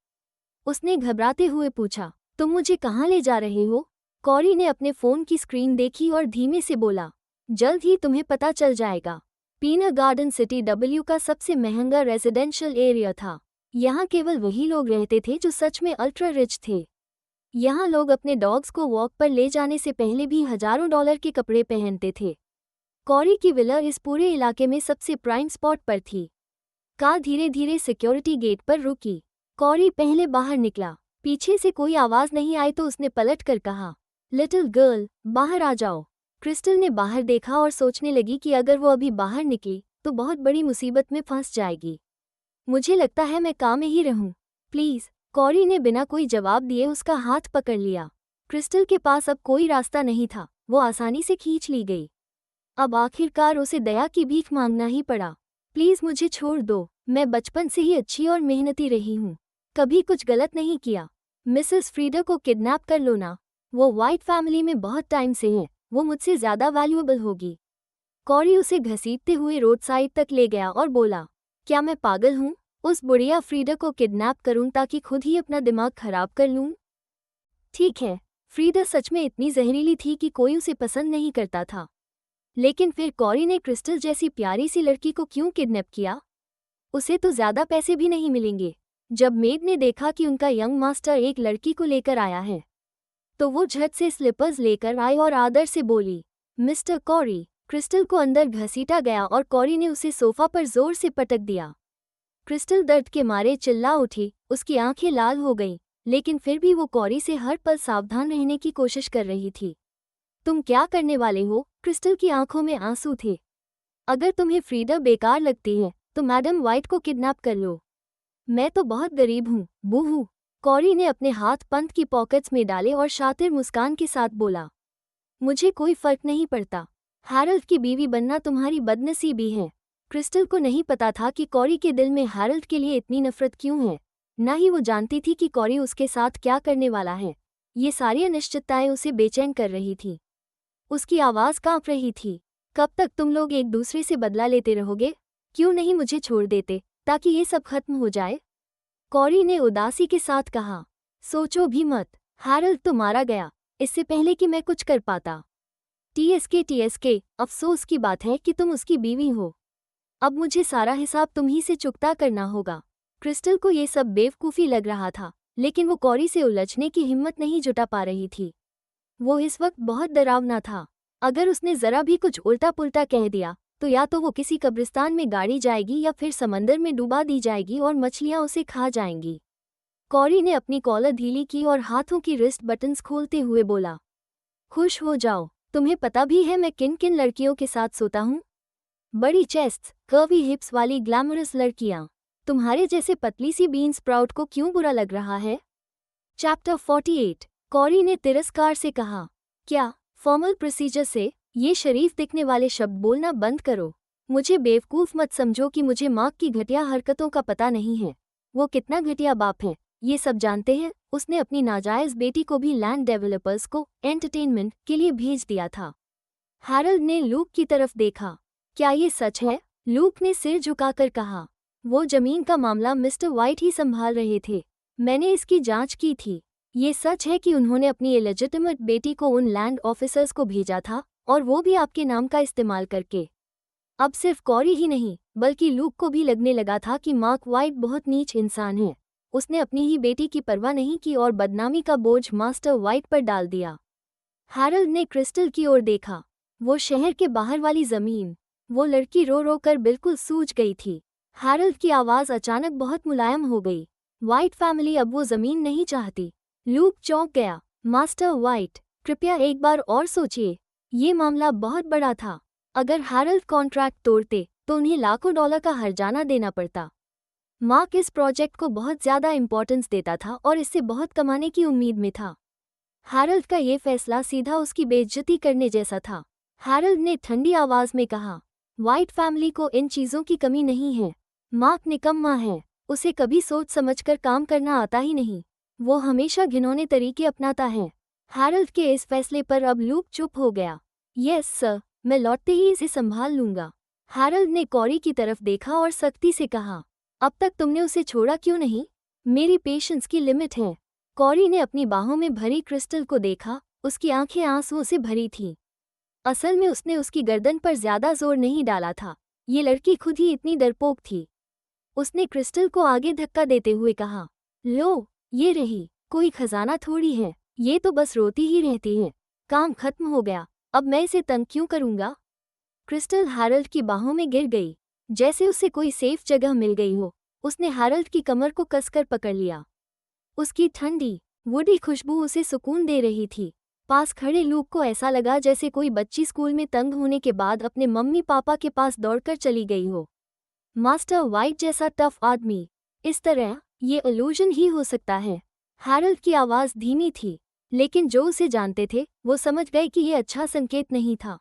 उसने घबराते हुए पूछा, तुम मुझे कहाँ ले जा रहे हो? कॉरी ने अपने फ़ोन की स्क्रीन देखी और धीमे से बोला, जल्द ही तुम्हें पता चल जाएगा। पीनर गार्डन सिटी डब्ल्यू का सबसे महंगा रेजिडेंशियल एरिया था। यहाँ केवल वही लोग रहते थे जो सच में अल्ट्रा रिच थे। यहाँ लोग अपने डॉग्स को वॉक पर ले जाने से पहले भी हजारों डॉलर के कपड़े पहनते थे। कॉरी की विला इस पूरे इलाके में सबसे प्राइम स्पॉट पर थी। कार धीरे धीरे सिक्योरिटी गेट पर रुकी। कॉरी पहले बाहर निकला। पीछे से कोई आवाज़ नहीं आई तो उसने पलट कर कहा, लिटिल गर्ल, बाहर आ जाओ। क्रिस्टल ने बाहर देखा और सोचने लगी कि अगर वो अभी बाहर निकली तो बहुत बड़ी मुसीबत में फंस जाएगी। मुझे लगता है मैं काम में ही रहूं, प्लीज़। कॉरी ने बिना कोई जवाब दिए उसका हाथ पकड़ लिया। क्रिस्टल के पास अब कोई रास्ता नहीं था, वो आसानी से खींच ली गई। अब आखिरकार उसे दया की भीख मांगना ही पड़ा। प्लीज़ मुझे छोड़ दो, मैं बचपन से ही अच्छी और मेहनती रही हूँ, कभी कुछ गलत नहीं किया। मिसेस फ्रीडा को किडनैप कर लो ना, वो वाइट फैमिली में बहुत टाइम से हैं, वो मुझसे ज़्यादा वैल्यूएबल होगी। कॉरी उसे घसीटते हुए रोड साइड तक ले गया और बोला, क्या मैं पागल हूँ उस बुढ़िया फ्रीडा को किडनैप करूँ ताकि खुद ही अपना दिमाग खराब कर लूँ? ठीक है, फ्रीडा सच में इतनी जहरीली थी कि कोई उसे पसंद नहीं करता था, लेकिन फिर कॉरी ने क्रिस्टल जैसी प्यारी सी लड़की को क्यों किडनैप किया? उसे तो ज़्यादा पैसे भी नहीं मिलेंगे। जब मेड ने देखा कि उनका यंग मास्टर एक लड़की को लेकर आया है तो वो झट से स्लिपर्स लेकर आई और आदर से बोली, मिस्टर कॉरी। क्रिस्टल को अंदर घसीटा गया और कॉरी ने उसे सोफा पर जोर से पटक दिया। क्रिस्टल दर्द के मारे चिल्ला उठी, उसकी आंखें लाल हो गईं, लेकिन फिर भी वो कॉरी से हर पल सावधान रहने की कोशिश कर रही थी। तुम क्या करने वाले हो? क्रिस्टल की आंखों में आंसू थे। अगर तुम्हें फ्रीडा बेकार लगती है तो मैडम वाइट को किडनैप कर लो। मैं तो बहुत गरीब हूँ, बूहू। कॉरी ने अपने हाथ पंथ की पॉकेट्स में डाले और शातिर मुस्कान के साथ बोला, मुझे कोई फर्क नहीं पड़ता। हैरल्ड की बीवी बनना तुम्हारी बदनसीबी है। क्रिस्टल को नहीं पता था कि कॉरी के दिल में हैरल्ड के लिए इतनी नफरत क्यों है। न ही वो जानती थी कि कॉरी उसके साथ क्या करने वाला है। ये सारी अनिश्चितताएं उसे बेचैन कर रही थी। उसकी आवाज़ कांप रही थी। कब तक तुम लोग एक दूसरे से बदला लेते रहोगे? क्यों नहीं मुझे छोड़ देते ताकि ये सब खत्म हो जाए? कॉरी ने उदासी के साथ कहा, सोचो भी मत, हैरल्ड तो मारा गया इससे पहले कि मैं कुछ कर पाता। टीएसके, अफसोस की बात है कि तुम उसकी बीवी हो। अब मुझे सारा हिसाब तुम ही से चुकता करना होगा। क्रिस्टल को ये सब बेवकूफ़ी लग रहा था, लेकिन वो कॉरी से उलझने की हिम्मत नहीं जुटा पा रही थी। वो इस वक्त बहुत डरावना था। अगर उसने ज़रा भी कुछ उल्टा पुल्टा कह दिया तो या तो वो किसी कब्रिस्तान में गाड़ी जाएगी या फिर समंदर में डुबा दी जाएगी और मछलियाँ उसे खा जाएंगी। कॉरी ने अपनी कॉलर ढीली की और हाथों की रिस्ट बटन्स खोलते हुए बोला, खुश हो जाओ, तुम्हें पता भी है मैं किन किन लड़कियों के साथ सोता हूँ? बड़ी चेस्ट्स, कर्वी हिप्स वाली ग्लैमरस लड़कियाँ। तुम्हारे जैसे पतली सी बीन स्प्राउट को क्यों बुरा लग रहा है? चैप्टर 48। कॉरी ने तिरस्कार से कहा, क्या फॉर्मल प्रोसीजर से ये शरीफ दिखने वाले शब्द बोलना बंद करो। मुझे बेवकूफ़ मत समझो कि मुझे मार्क की घटिया हरकतों का पता नहीं है। वो कितना घटिया बाप है, ये सब जानते हैं। उसने अपनी नाजायज़ बेटी को भी लैंड डेवलपर्स को एंटरटेनमेंट के लिए भेज दिया था। हैरल्ड ने लूक की तरफ देखा। क्या ये सच है? लूक ने सिर झुकाकर कहा। वो जमीन का मामला मिस्टर वाइट ही संभाल रहे थे। मैंने इसकी जांच की थी। ये सच है कि उन्होंने अपनी इलेजिटिमेट बेटी को उन लैंड ऑफिसर्स को भेजा था, और वो भी आपके नाम का इस्तेमाल करके। अब सिर्फ कॉरी ही नहीं, बल्कि लूक को भी लगने लगा था कि मार्क वाइट बहुत नीच इंसान है। उसने अपनी ही बेटी की परवाह नहीं की और बदनामी का बोझ मास्टर वाइट पर डाल दिया। हैरल्ड ने क्रिस्टल की ओर देखा। वो शहर के बाहर वाली जमीन। वो लड़की रो रो कर बिल्कुल सूज गई थी। हैरल्ड की आवाज़ अचानक बहुत मुलायम हो गई। वाइट फैमिली अब वो जमीन नहीं चाहती। लूक चौंक गया। मास्टर वाइट, कृपया एक बार और सोचिए। ये मामला बहुत बड़ा था। अगर हैरल्ड कॉन्ट्रैक्ट तोड़ते तो उन्हें लाखों डॉलर का हर्जाना देना पड़ता। मार्क इस प्रोजेक्ट को बहुत ज़्यादा इंपॉर्टेंस देता था और इससे बहुत कमाने की उम्मीद में था। हैरल्ड का ये फैसला सीधा उसकी बेइज्जती करने जैसा था। हैरल्ड ने ठंडी आवाज़ में कहा, वाइट फैमिली को इन चीज़ों की कमी नहीं है। मार्क निकम्मा है। उसे कभी सोच समझकर काम करना आता ही नहीं। वो हमेशा घिनौने तरीके अपनाता है। हैरल्ड के इस फैसले पर अब लूक चुप हो गया। यस सर, मैं लौटते ही इसे संभाल लूंगा। हैरल्ड ने कॉरी की तरफ देखा और सख्ती से कहा, अब तक तुमने उसे छोड़ा क्यों नहीं? मेरी पेशेंस की लिमिट है। कॉरी ने अपनी बाहों में भरी क्रिस्टल को देखा। उसकी आंखें आंसुओं से भरी थीं। असल में उसने उसकी गर्दन पर ज्यादा जोर नहीं डाला था। ये लड़की खुद ही इतनी डरपोक थी। उसने क्रिस्टल को आगे धक्का देते हुए कहा, लो, ये रही। कोई खजाना थोड़ी है, ये तो बस रोती ही रहती है। काम खत्म हो गया, अब मैं इसे तंग क्यों करूंगा? क्रिस्टल हैरल्ड की बाहों में गिर गई, जैसे उसे कोई सेफ जगह मिल गई हो। उसने हैरल्ड की कमर को कसकर पकड़ लिया। उसकी ठंडी, वुडी खुशबू उसे सुकून दे रही थी। पास खड़े लूक को ऐसा लगा जैसे कोई बच्ची स्कूल में तंग होने के बाद अपने मम्मी पापा के पास दौड़कर चली गई हो। मास्टर वाइट जैसा टफ आदमी, इस तरह ये इल्यूजन ही हो सकता है। हैरल्ड की आवाज़ धीमी थी, लेकिन जो उसे जानते थे वो समझ गए कि ये अच्छा संकेत नहीं था।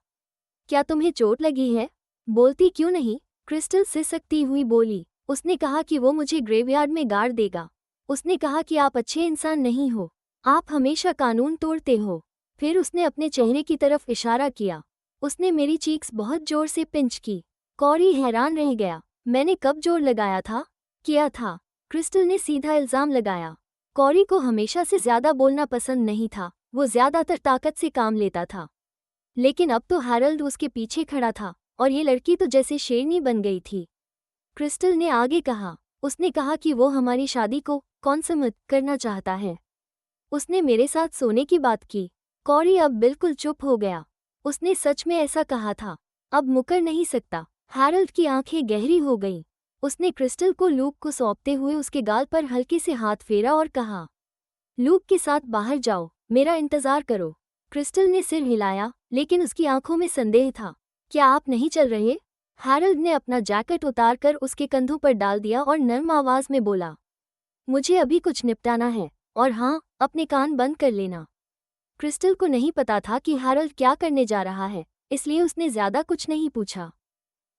क्या तुम्हें चोट लगी है? बोलती क्यों नहीं? क्रिस्टल सिसकती हुई बोली। उसने कहा कि वो मुझे ग्रेवयार्ड में गाड़ देगा। उसने कहा कि आप अच्छे इंसान नहीं हो, आप हमेशा कानून तोड़ते हो। फिर उसने अपने चेहरे की तरफ इशारा किया। उसने मेरी चीक्स बहुत जोर से पिंच की। कॉरी हैरान रह गया। मैंने कब जोर लगाया था? किया था, क्रिस्टल ने सीधा इल्ज़ाम लगाया। कॉरी को हमेशा से ज़्यादा बोलना पसंद नहीं था। वो ज़्यादातर ताकत से काम लेता था। लेकिन अब तो हैरल्ड उसके पीछे खड़ा था और ये लड़की तो जैसे शेरनी बन गई थी। क्रिस्टल ने आगे कहा, उसने कहा कि वो हमारी शादी को कॉन्समट करना चाहता है। उसने मेरे साथ सोने की बात की। कॉरी अब बिल्कुल चुप हो गया। उसने सच में ऐसा कहा था, अब मुकर नहीं सकता। हैरल्ड की आंखें गहरी हो गईं। उसने क्रिस्टल को लूक को सौंपते हुए उसके गाल पर हल्के से हाथ फेरा और कहा, लूक के साथ बाहर जाओ, मेरा इंतजार करो। क्रिस्टल ने सिर हिलाया, लेकिन उसकी आंखों में संदेह था। क्या आप नहीं चल रहे? हैरल्ड ने अपना जैकेट उतारकर उसके कंधों पर डाल दिया और नर्म आवाज में बोला, मुझे अभी कुछ निपटाना है, और हाँ, अपने कान बंद कर लेना। क्रिस्टल को नहीं पता था कि हैरल्ड क्या करने जा रहा है, इसलिए उसने ज्यादा कुछ नहीं पूछा।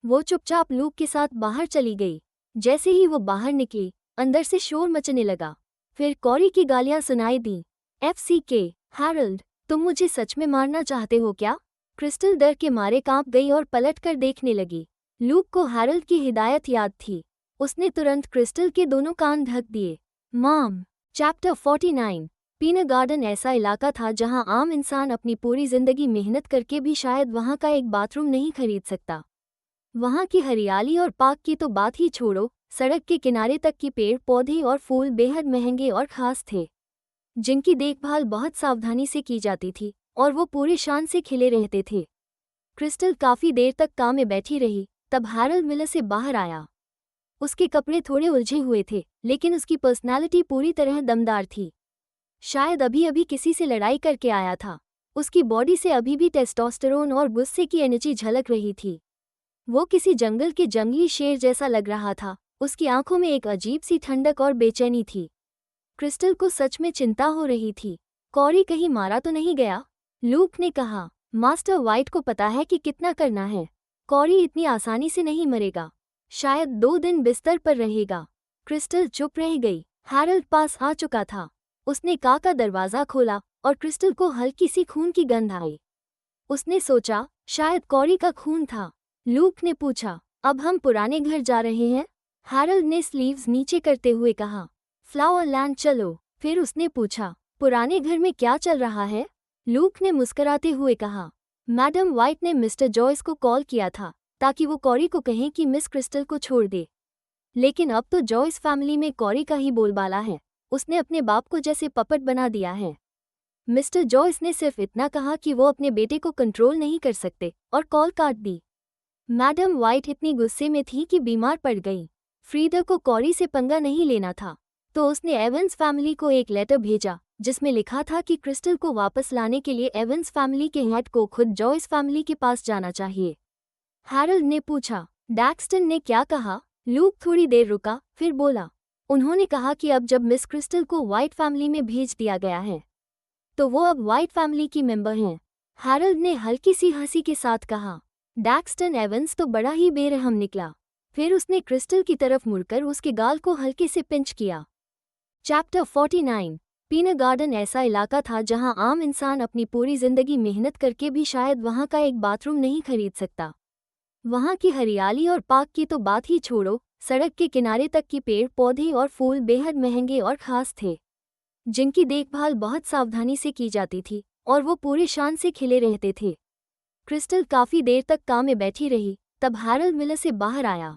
वो चुपचाप लूक के साथ बाहर चली गई। जैसे ही वो बाहर निकली, अंदर से शोर मचने लगा। फिर कॉरी की गालियां सुनाई दी। FCK, हैरल्ड, तुम मुझे सच में मारना चाहते हो क्या? क्रिस्टल डर के मारे कांप गई और पलटकर देखने लगी। लूक को हैरल्ड की हिदायत याद थी। उसने तुरंत क्रिस्टल के दोनों कान ढक दिए। मॉम। चैप्टर 49। पीनट गार्डन ऐसा इलाका था जहां आम इंसान अपनी पूरी जिंदगी मेहनत करके भी शायद वहां का एक बाथरूम नहीं खरीद सकता। वहां की हरियाली और पार्क की तो बात ही छोड़ो, सड़क के किनारे तक की पेड़ पौधे और फूल बेहद महंगे और खास थे, जिनकी देखभाल बहुत सावधानी से की जाती थी और वो पूरे शान से खिले रहते थे। क्रिस्टल काफी देर तक काम में बैठी रही, तब हैरल्ड मिलर से बाहर आया। उसके कपड़े थोड़े उलझे हुए थे, लेकिन उसकी पर्सनालिटी पूरी तरह दमदार थी। शायद अभी अभी किसी से लड़ाई करके आया था। उसकी बॉडी से अभी भी टेस्टोस्टेरोन और गुस्से की एनर्जी झलक रही थी। वो किसी जंगल के जंगली शेर जैसा लग रहा था। उसकी आंखों में एक अजीब सी ठंडक और बेचैनी थी। क्रिस्टल को सच में चिंता हो रही थी। कॉरी कहीं मारा तो नहीं गया? लूक ने कहा। मास्टर वाइट को पता है कि कितना करना है। कॉरी इतनी आसानी से नहीं मरेगा। शायद 2 दिन बिस्तर पर रहेगा। क्रिस्टल चुप रह गई। हैरल्ड पास आ चुका था। उसने का दरवाजा खोला और क्रिस्टल को हल्की सी खून की गंध आई। उसने सोचा शायद कॉरी का खून था। लूक ने पूछा, अब हम पुराने घर जा रहे हैं? हैरल्ड ने स्लीव्स नीचे करते हुए कहा, फ्लावर लैंड चलो। फिर उसने पूछा, पुराने घर में क्या चल रहा है? लूक ने मुस्कुराते हुए कहा, मैडम वाइट ने मिस्टर जॉयस को कॉल किया था ताकि वो कॉरी को कहें कि मिस क्रिस्टल को छोड़ दे। लेकिन अब तो जॉयस फैमिली में कॉरी का ही बोलबाला है। उसने अपने बाप को जैसे पपट बना दिया है। मिस्टर जॉयस ने सिर्फ इतना कहा कि वो अपने बेटे को कंट्रोल नहीं कर सकते और कॉल काट दी। मैडम वाइट इतनी गुस्से में थी कि बीमार पड़ गई। फ्रीडा को कॉरी से पंगा नहीं लेना था, तो उसने एवंस फैमिली को एक लेटर भेजा जिसमें लिखा था कि क्रिस्टल को वापस लाने के लिए एवंस फैमिली के हेड को खुद जॉयस फैमिली के पास जाना चाहिए। हैरल्ड ने पूछा, डैक्स्टन ने क्या कहा? लूक थोड़ी देर रुका, फिर बोला, उन्होंने कहा कि अब जब मिस क्रिस्टल को वाइट फैमिली में भेज दिया गया है तो वो अब वाइट फैमिली की मेंबर हैं। हैरल्ड ने हल्की सी हंसी के साथ कहा। डैक्स्टन एवंस तो बड़ा ही बेरहम निकला। फिर उसने क्रिस्टल की तरफ मुड़कर उसके गाल को हल्के से पिंच किया। चैप्टर 49। पीनट गार्डन ऐसा इलाका था जहां आम इंसान अपनी पूरी जिंदगी मेहनत करके भी शायद वहां का एक बाथरूम नहीं खरीद सकता। वहां की हरियाली और पार्क की तो बात ही छोड़ो, सड़क के किनारे तक की पेड़ पौधे और फूल बेहद महंगे और खास थे, जिनकी देखभाल बहुत सावधानी से की जाती थी और वो पूरे शान से खिले रहते थे। क्रिस्टल काफी देर तक काम में बैठी रही, तब हैरल्ड मिलर से बाहर आया।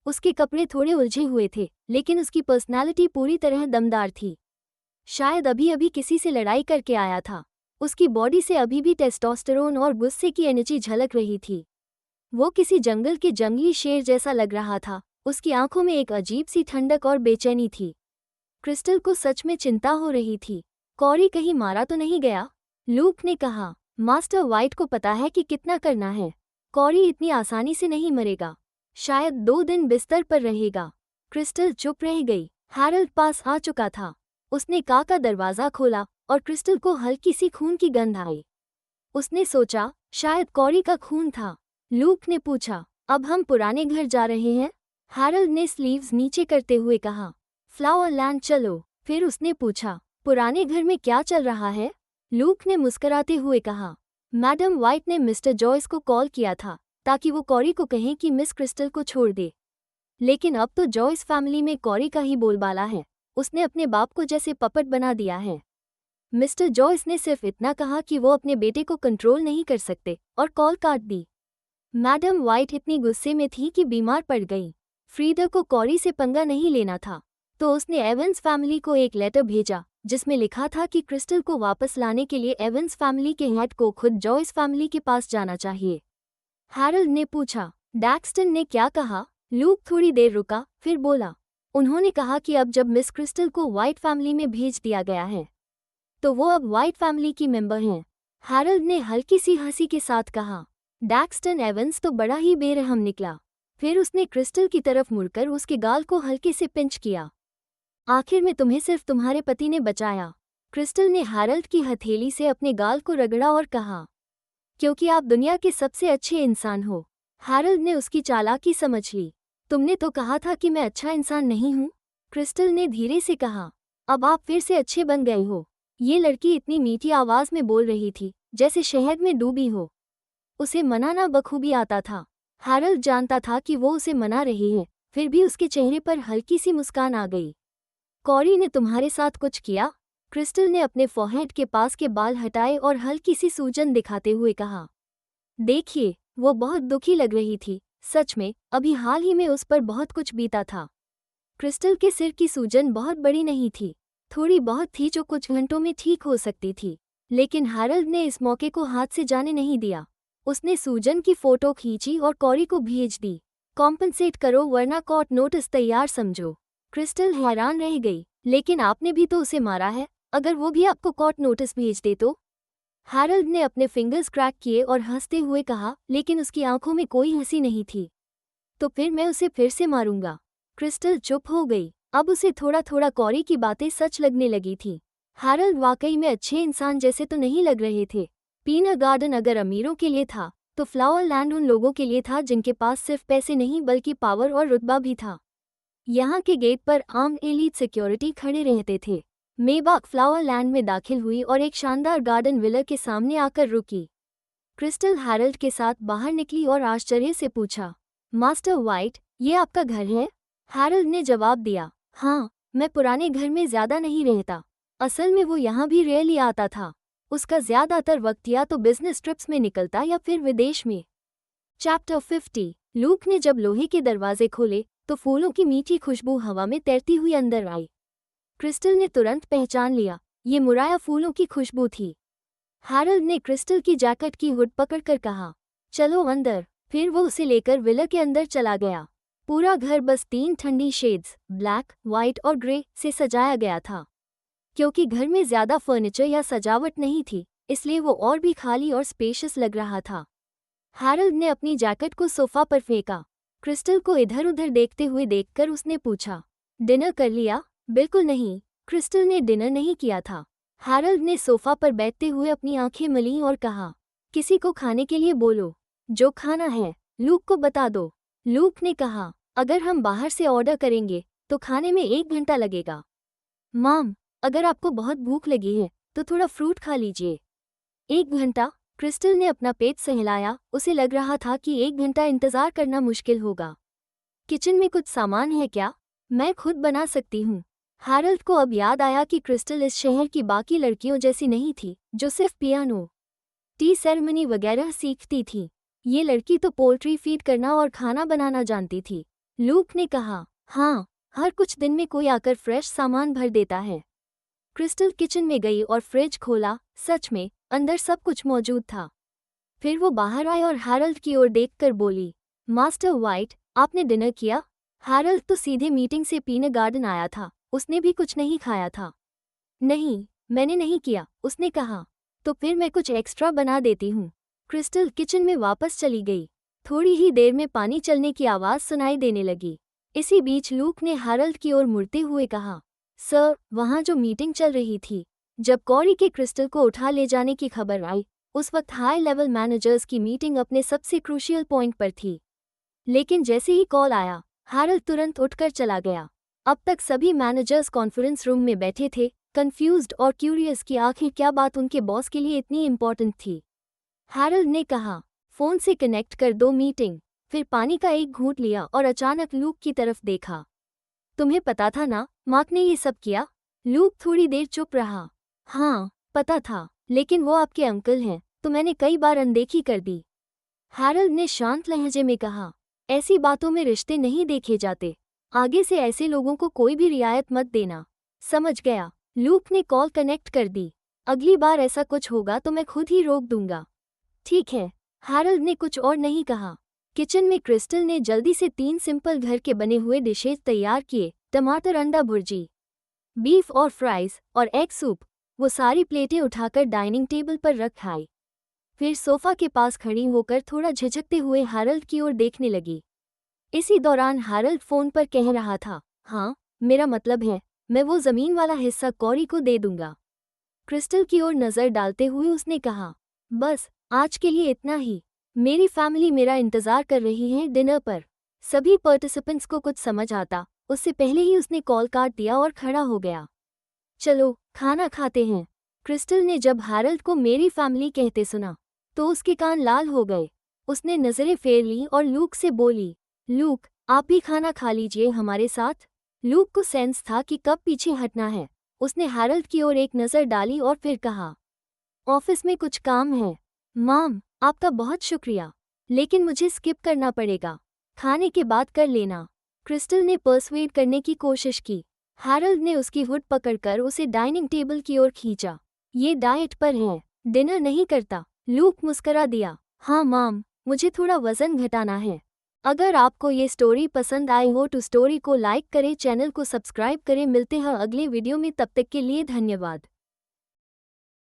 उसके कपड़े थोड़े उलझे हुए थे, लेकिन उसकी पर्सनालिटी पूरी तरह दमदार थी। शायद अभी अभी किसी से लड़ाई करके आया था। उसकी बॉडी से अभी भी टेस्टोस्टेरोन और गुस्से की एनर्जी झलक रही थी। वो किसी जंगल के जंगली शेर जैसा लग रहा था। उसकी आंखों में एक अजीब सी ठंडक और बेचैनी थी। क्रिस्टल को सच में चिंता हो रही थी। कॉरी कहीं मारा तो नहीं गया? लूक ने कहा। मास्टर वाइट को पता है कि कितना करना है। कॉरी इतनी आसानी से नहीं मरेगा। शायद 2 दिन बिस्तर पर रहेगा। क्रिस्टल चुप रह गई। हैरल्ड पास आ चुका था। उसने का दरवाजा खोला और क्रिस्टल को हल्की सी खून की गंध आई। उसने सोचा शायद कॉरी का खून था। लूक ने पूछा, अब हम पुराने घर जा रहे हैं? हैरल्ड ने स्लीव्स नीचे करते हुए कहा, फ्लावर लैंड चलो। फिर उसने पूछा, पुराने घर में क्या चल रहा है? लूक ने मुस्कुराते हुए कहा, मैडम वाइट ने मिस्टर जॉयस को कॉल किया था ताकि वो कॉरी को कहें कि मिस क्रिस्टल को छोड़ दे। लेकिन अब तो जॉयस फैमिली में कॉरी का ही बोलबाला है। उसने अपने बाप को जैसे पपट बना दिया है। मिस्टर जॉयस ने सिर्फ इतना कहा कि वो अपने बेटे को कंट्रोल नहीं कर सकते और कॉल काट दी। मैडम वाइट इतनी गुस्से में थी कि बीमार पड़ गई। फ्रीडा को कॉरी से पंगा नहीं लेना था, तो उसने एवंस फैमिली को एक लेटर भेजा जिसमें लिखा था कि क्रिस्टल को वापस लाने के लिए एवंस फैमिली के हेड को खुद जॉयस फैमिली के पास जाना चाहिए। हैरल्ड ने पूछा, डैक्स्टन ने क्या कहा? लूक थोड़ी देर रुका, फिर बोला, उन्होंने कहा कि अब जब मिस क्रिस्टल को वाइट फैमिली में भेज दिया गया है तो वो अब वाइट फैमिली की मेंबर हैं। हैरल्ड ने हल्की सी हंसी के साथ कहा। डैक्स्टन एवंस तो बड़ा ही बेरहम निकला। फिर उसने क्रिस्टल की तरफ मुड़कर उसके गाल को हल्के से पिंच किया। आखिर में तुम्हें सिर्फ तुम्हारे पति ने बचाया। क्रिस्टल ने हैरल्ड की हथेली से अपने गाल को रगड़ा और कहा, क्योंकि आप दुनिया के सबसे अच्छे इंसान हो। हैरल्ड ने उसकी चालाकी समझ ली। तुमने तो कहा था कि मैं अच्छा इंसान नहीं हूँ। क्रिस्टल ने धीरे से कहा, अब आप फिर से अच्छे बन गए हो। ये लड़की इतनी मीठी आवाज में बोल रही थी जैसे शहद में डूबी हो। उसे मनाना बखूबी आता था। हैरल्ड जानता था कि वो उसे मना रही है, फिर भी उसके चेहरे पर हल्की सी मुस्कान आ गई। कॉरी ने तुम्हारे साथ कुछ किया? क्रिस्टल ने अपने फोरहेड के पास के बाल हटाए और हल्की सी सूजन दिखाते हुए कहा। देखिए, वो बहुत दुखी लग रही थी। सच में, अभी हाल ही में उस पर बहुत कुछ बीता था। क्रिस्टल के सिर की सूजन बहुत बड़ी नहीं थी, थोड़ी बहुत थी जो कुछ घंटों में ठीक हो सकती थी, लेकिन हैरल्ड ने इस मौके को हाथ से जाने नहीं दिया। उसने सूजन की फोटो खींची और कॉरी को भेज दी। कॉम्पनसेट करो वरना कोर्ट नोटिस तैयार समझो। क्रिस्टल हैरान रह गई। लेकिन आपने भी तो उसे मारा है, अगर वो भी आपको कोर्ट नोटिस भेज दे तो? हैरल्ड ने अपने फिंगर्स क्रैक किए और हंसते हुए कहा, लेकिन उसकी आंखों में कोई हंसी नहीं थी। तो फिर मैं उसे फिर से मारूंगा। क्रिस्टल चुप हो गई। अब उसे थोड़ा थोड़ा कॉरी की बातें सच लगने लगी थी। हैरल्ड वाकई में अच्छे इंसान जैसे तो नहीं लग रहे थे। पीनट गार्डन अगर अमीरों के लिए था तो फ्लावर लैंड उन लोगों के लिए था जिनके पास सिर्फ पैसे नहीं बल्कि पावर और रुतबा भी था। यहाँ के गेट पर आर्म्ड एलीट सिक्योरिटी खड़े रहते थे। मेबाक फ्लावर लैंड में दाखिल हुई और एक शानदार गार्डन विला के सामने आकर रुकी। क्रिस्टल हैरल्ड के साथ बाहर निकली और आश्चर्य से पूछा, मास्टर वाइट, ये आपका घर है? हैरल्ड ने जवाब दिया, हाँ, मैं पुराने घर में ज्यादा नहीं रहता। असल में वो यहाँ भी रेयरली आता था। उसका ज्यादातर वक्त या तो बिजनेस ट्रिप्स में निकलता या फिर विदेश में। चैप्टर 50। लूक ने जब लोहे के दरवाजे खोले तो फूलों की मीठी खुशबू हवा में तैरती हुई अंदर आई। क्रिस्टल ने तुरंत पहचान लिया, ये मुराया फूलों की खुशबू थी। हैरल्ड ने क्रिस्टल की जैकेट की हुड पकड़कर कहा, चलो अंदर। फिर वो उसे लेकर विला के अंदर चला गया। पूरा घर बस 3 ठंडी शेड्स, ब्लैक, व्हाइट और ग्रे, से सजाया गया था। क्योंकि घर में ज्यादा फर्नीचर या सजावट नहीं थी, इसलिए वो और भी खाली और स्पेशियस लग रहा था। हैरल्ड ने अपनी जैकेट को सोफा पर फेंका। क्रिस्टल को इधर उधर देखते हुए देखकर उसने पूछा, डिनर कर लिया? बिल्कुल नहीं, क्रिस्टल ने डिनर नहीं किया था। हैरल्ड ने सोफा पर बैठते हुए अपनी आंखें मलीं और कहा, किसी को खाने के लिए बोलो। जो खाना है लूक को बता दो। लूक ने कहा, अगर हम बाहर से ऑर्डर करेंगे तो खाने में 1 घंटा लगेगा। माम, अगर आपको बहुत भूख लगी है तो थोड़ा फ्रूट खा लीजिए। 1 घंटा? क्रिस्टल ने अपना पेट सहलाया। उसे लग रहा था कि 1 घंटा इंतजार करना मुश्किल होगा। किचन में कुछ सामान है क्या? मैं खुद बना सकती हूँ। हैरल्ड को अब याद आया कि क्रिस्टल इस शहर की बाकी लड़कियों जैसी नहीं थी जो सिर्फ पियानो, टी सेरेमनी वगैरह सीखती थी। ये लड़की तो पोल्ट्री फीड करना और खाना बनाना जानती थी। लूक ने कहा, हाँ, हर कुछ दिन में कोई आकर फ्रेश सामान भर देता है। क्रिस्टल किचन में गई और फ्रिज खोला। सच में अंदर सब कुछ मौजूद था। फिर वो बाहर आई और हैरल्ड की ओर देखकर बोली, मास्टर वाइट, आपने डिनर किया? हैरल्ड तो सीधे मीटिंग से पीनट गार्डन आया था, उसने भी कुछ नहीं खाया था। नहीं, मैंने नहीं किया, उसने कहा। तो फिर मैं कुछ एक्स्ट्रा बना देती हूँ। क्रिस्टल किचन में वापस चली गई। थोड़ी ही देर में पानी चलने की आवाज़ सुनाई देने लगी। इसी बीच लूक ने हैरल्ड की ओर मुड़ते हुए कहा, सर, वहाँ जो मीटिंग चल रही थी, जब कॉरी के क्रिस्टल को उठा ले जाने की खबर आई, उस वक्त हाई लेवल मैनेजर्स की मीटिंग अपने सबसे क्रूशियल पॉइंट पर थी। लेकिन जैसे ही कॉल आया, हैरल्ड तुरंत उठकर चला गया। अब तक सभी मैनेजर्स कॉन्फ्रेंस रूम में बैठे थे, कंफ्यूज्ड और क्यूरियस कि आखिर क्या बात उनके बॉस के लिए इतनी इम्पोर्टेंट थी। हैरल्ड ने कहा, फोन से कनेक्ट कर दो मीटिंग। फिर पानी का एक घूंट लिया और अचानक लूक की तरफ देखा। तुम्हें पता था ना, मार्क ने ये सब किया? लूक थोड़ी देर चुप रहा। हाँ, पता था, लेकिन वो आपके अंकल हैं, तो मैंने कई बार अनदेखी कर दी। हैरल्ड ने शांत लहजे में कहा, ऐसी बातों में रिश्ते नहीं देखे जाते। आगे से ऐसे लोगों को कोई भी रियायत मत देना। समझ गया। लूक ने कॉल कनेक्ट कर दी। अगली बार ऐसा कुछ होगा तो मैं खुद ही रोक दूंगा। ठीक है। हैरल्ड ने कुछ और नहीं कहा। किचन में क्रिस्टल ने जल्दी से 3 सिंपल घर के बने हुए डिशेज तैयार किए, टमाटर अंडा भुर्जी, बीफ और फ्राइज और एग सूप। वो सारी प्लेटें उठाकर डाइनिंग टेबल पर रख आई। फिर सोफा के पास खड़ी होकर थोड़ा झिझकते हुए हैरल्ड की ओर देखने लगी। इसी दौरान हैरल्ड फोन पर कह रहा था, हाँ, मेरा मतलब है, मैं वो जमीन वाला हिस्सा कॉरी को दे दूंगा। क्रिस्टल की ओर नजर डालते हुए उसने कहा, बस आज के लिए इतना ही। मेरी फैमिली मेरा इंतजार कर रही है डिनर पर। सभी पार्टिसिपेंट्स को कुछ समझ आता उससे पहले ही उसने कॉल काट दिया और खड़ा हो गया। चलो खाना खाते हैं। क्रिस्टल ने जब हैरल्ड को मेरी फैमिली कहते सुना तो उसके कान लाल हो गए। उसने नजरें फेर ली और लूक से बोली, लूक, आप भी खाना खा लीजिए हमारे साथ। लूक को सेंस था कि कब पीछे हटना है। उसने हैरल्ड की ओर एक नज़र डाली और फिर कहा, ऑफिस में कुछ काम है। माम, आपका बहुत शुक्रिया, लेकिन मुझे स्किप करना पड़ेगा। खाने के बाद कर लेना। क्रिस्टल ने पर्सवेड करने की कोशिश की। हैरोल्ड ने उसकी हुड पकड़कर उसे डाइनिंग टेबल की ओर खींचा। ये डाइट पर है, डिनर नहीं करता। लूक मुस्करा दिया। हाँ माम, मुझे थोड़ा वजन घटाना है। अगर आपको ये स्टोरी पसंद आई हो तो स्टोरी को लाइक करें, चैनल को सब्सक्राइब करें। मिलते हैं अगले वीडियो में, तब तक के लिए धन्यवाद।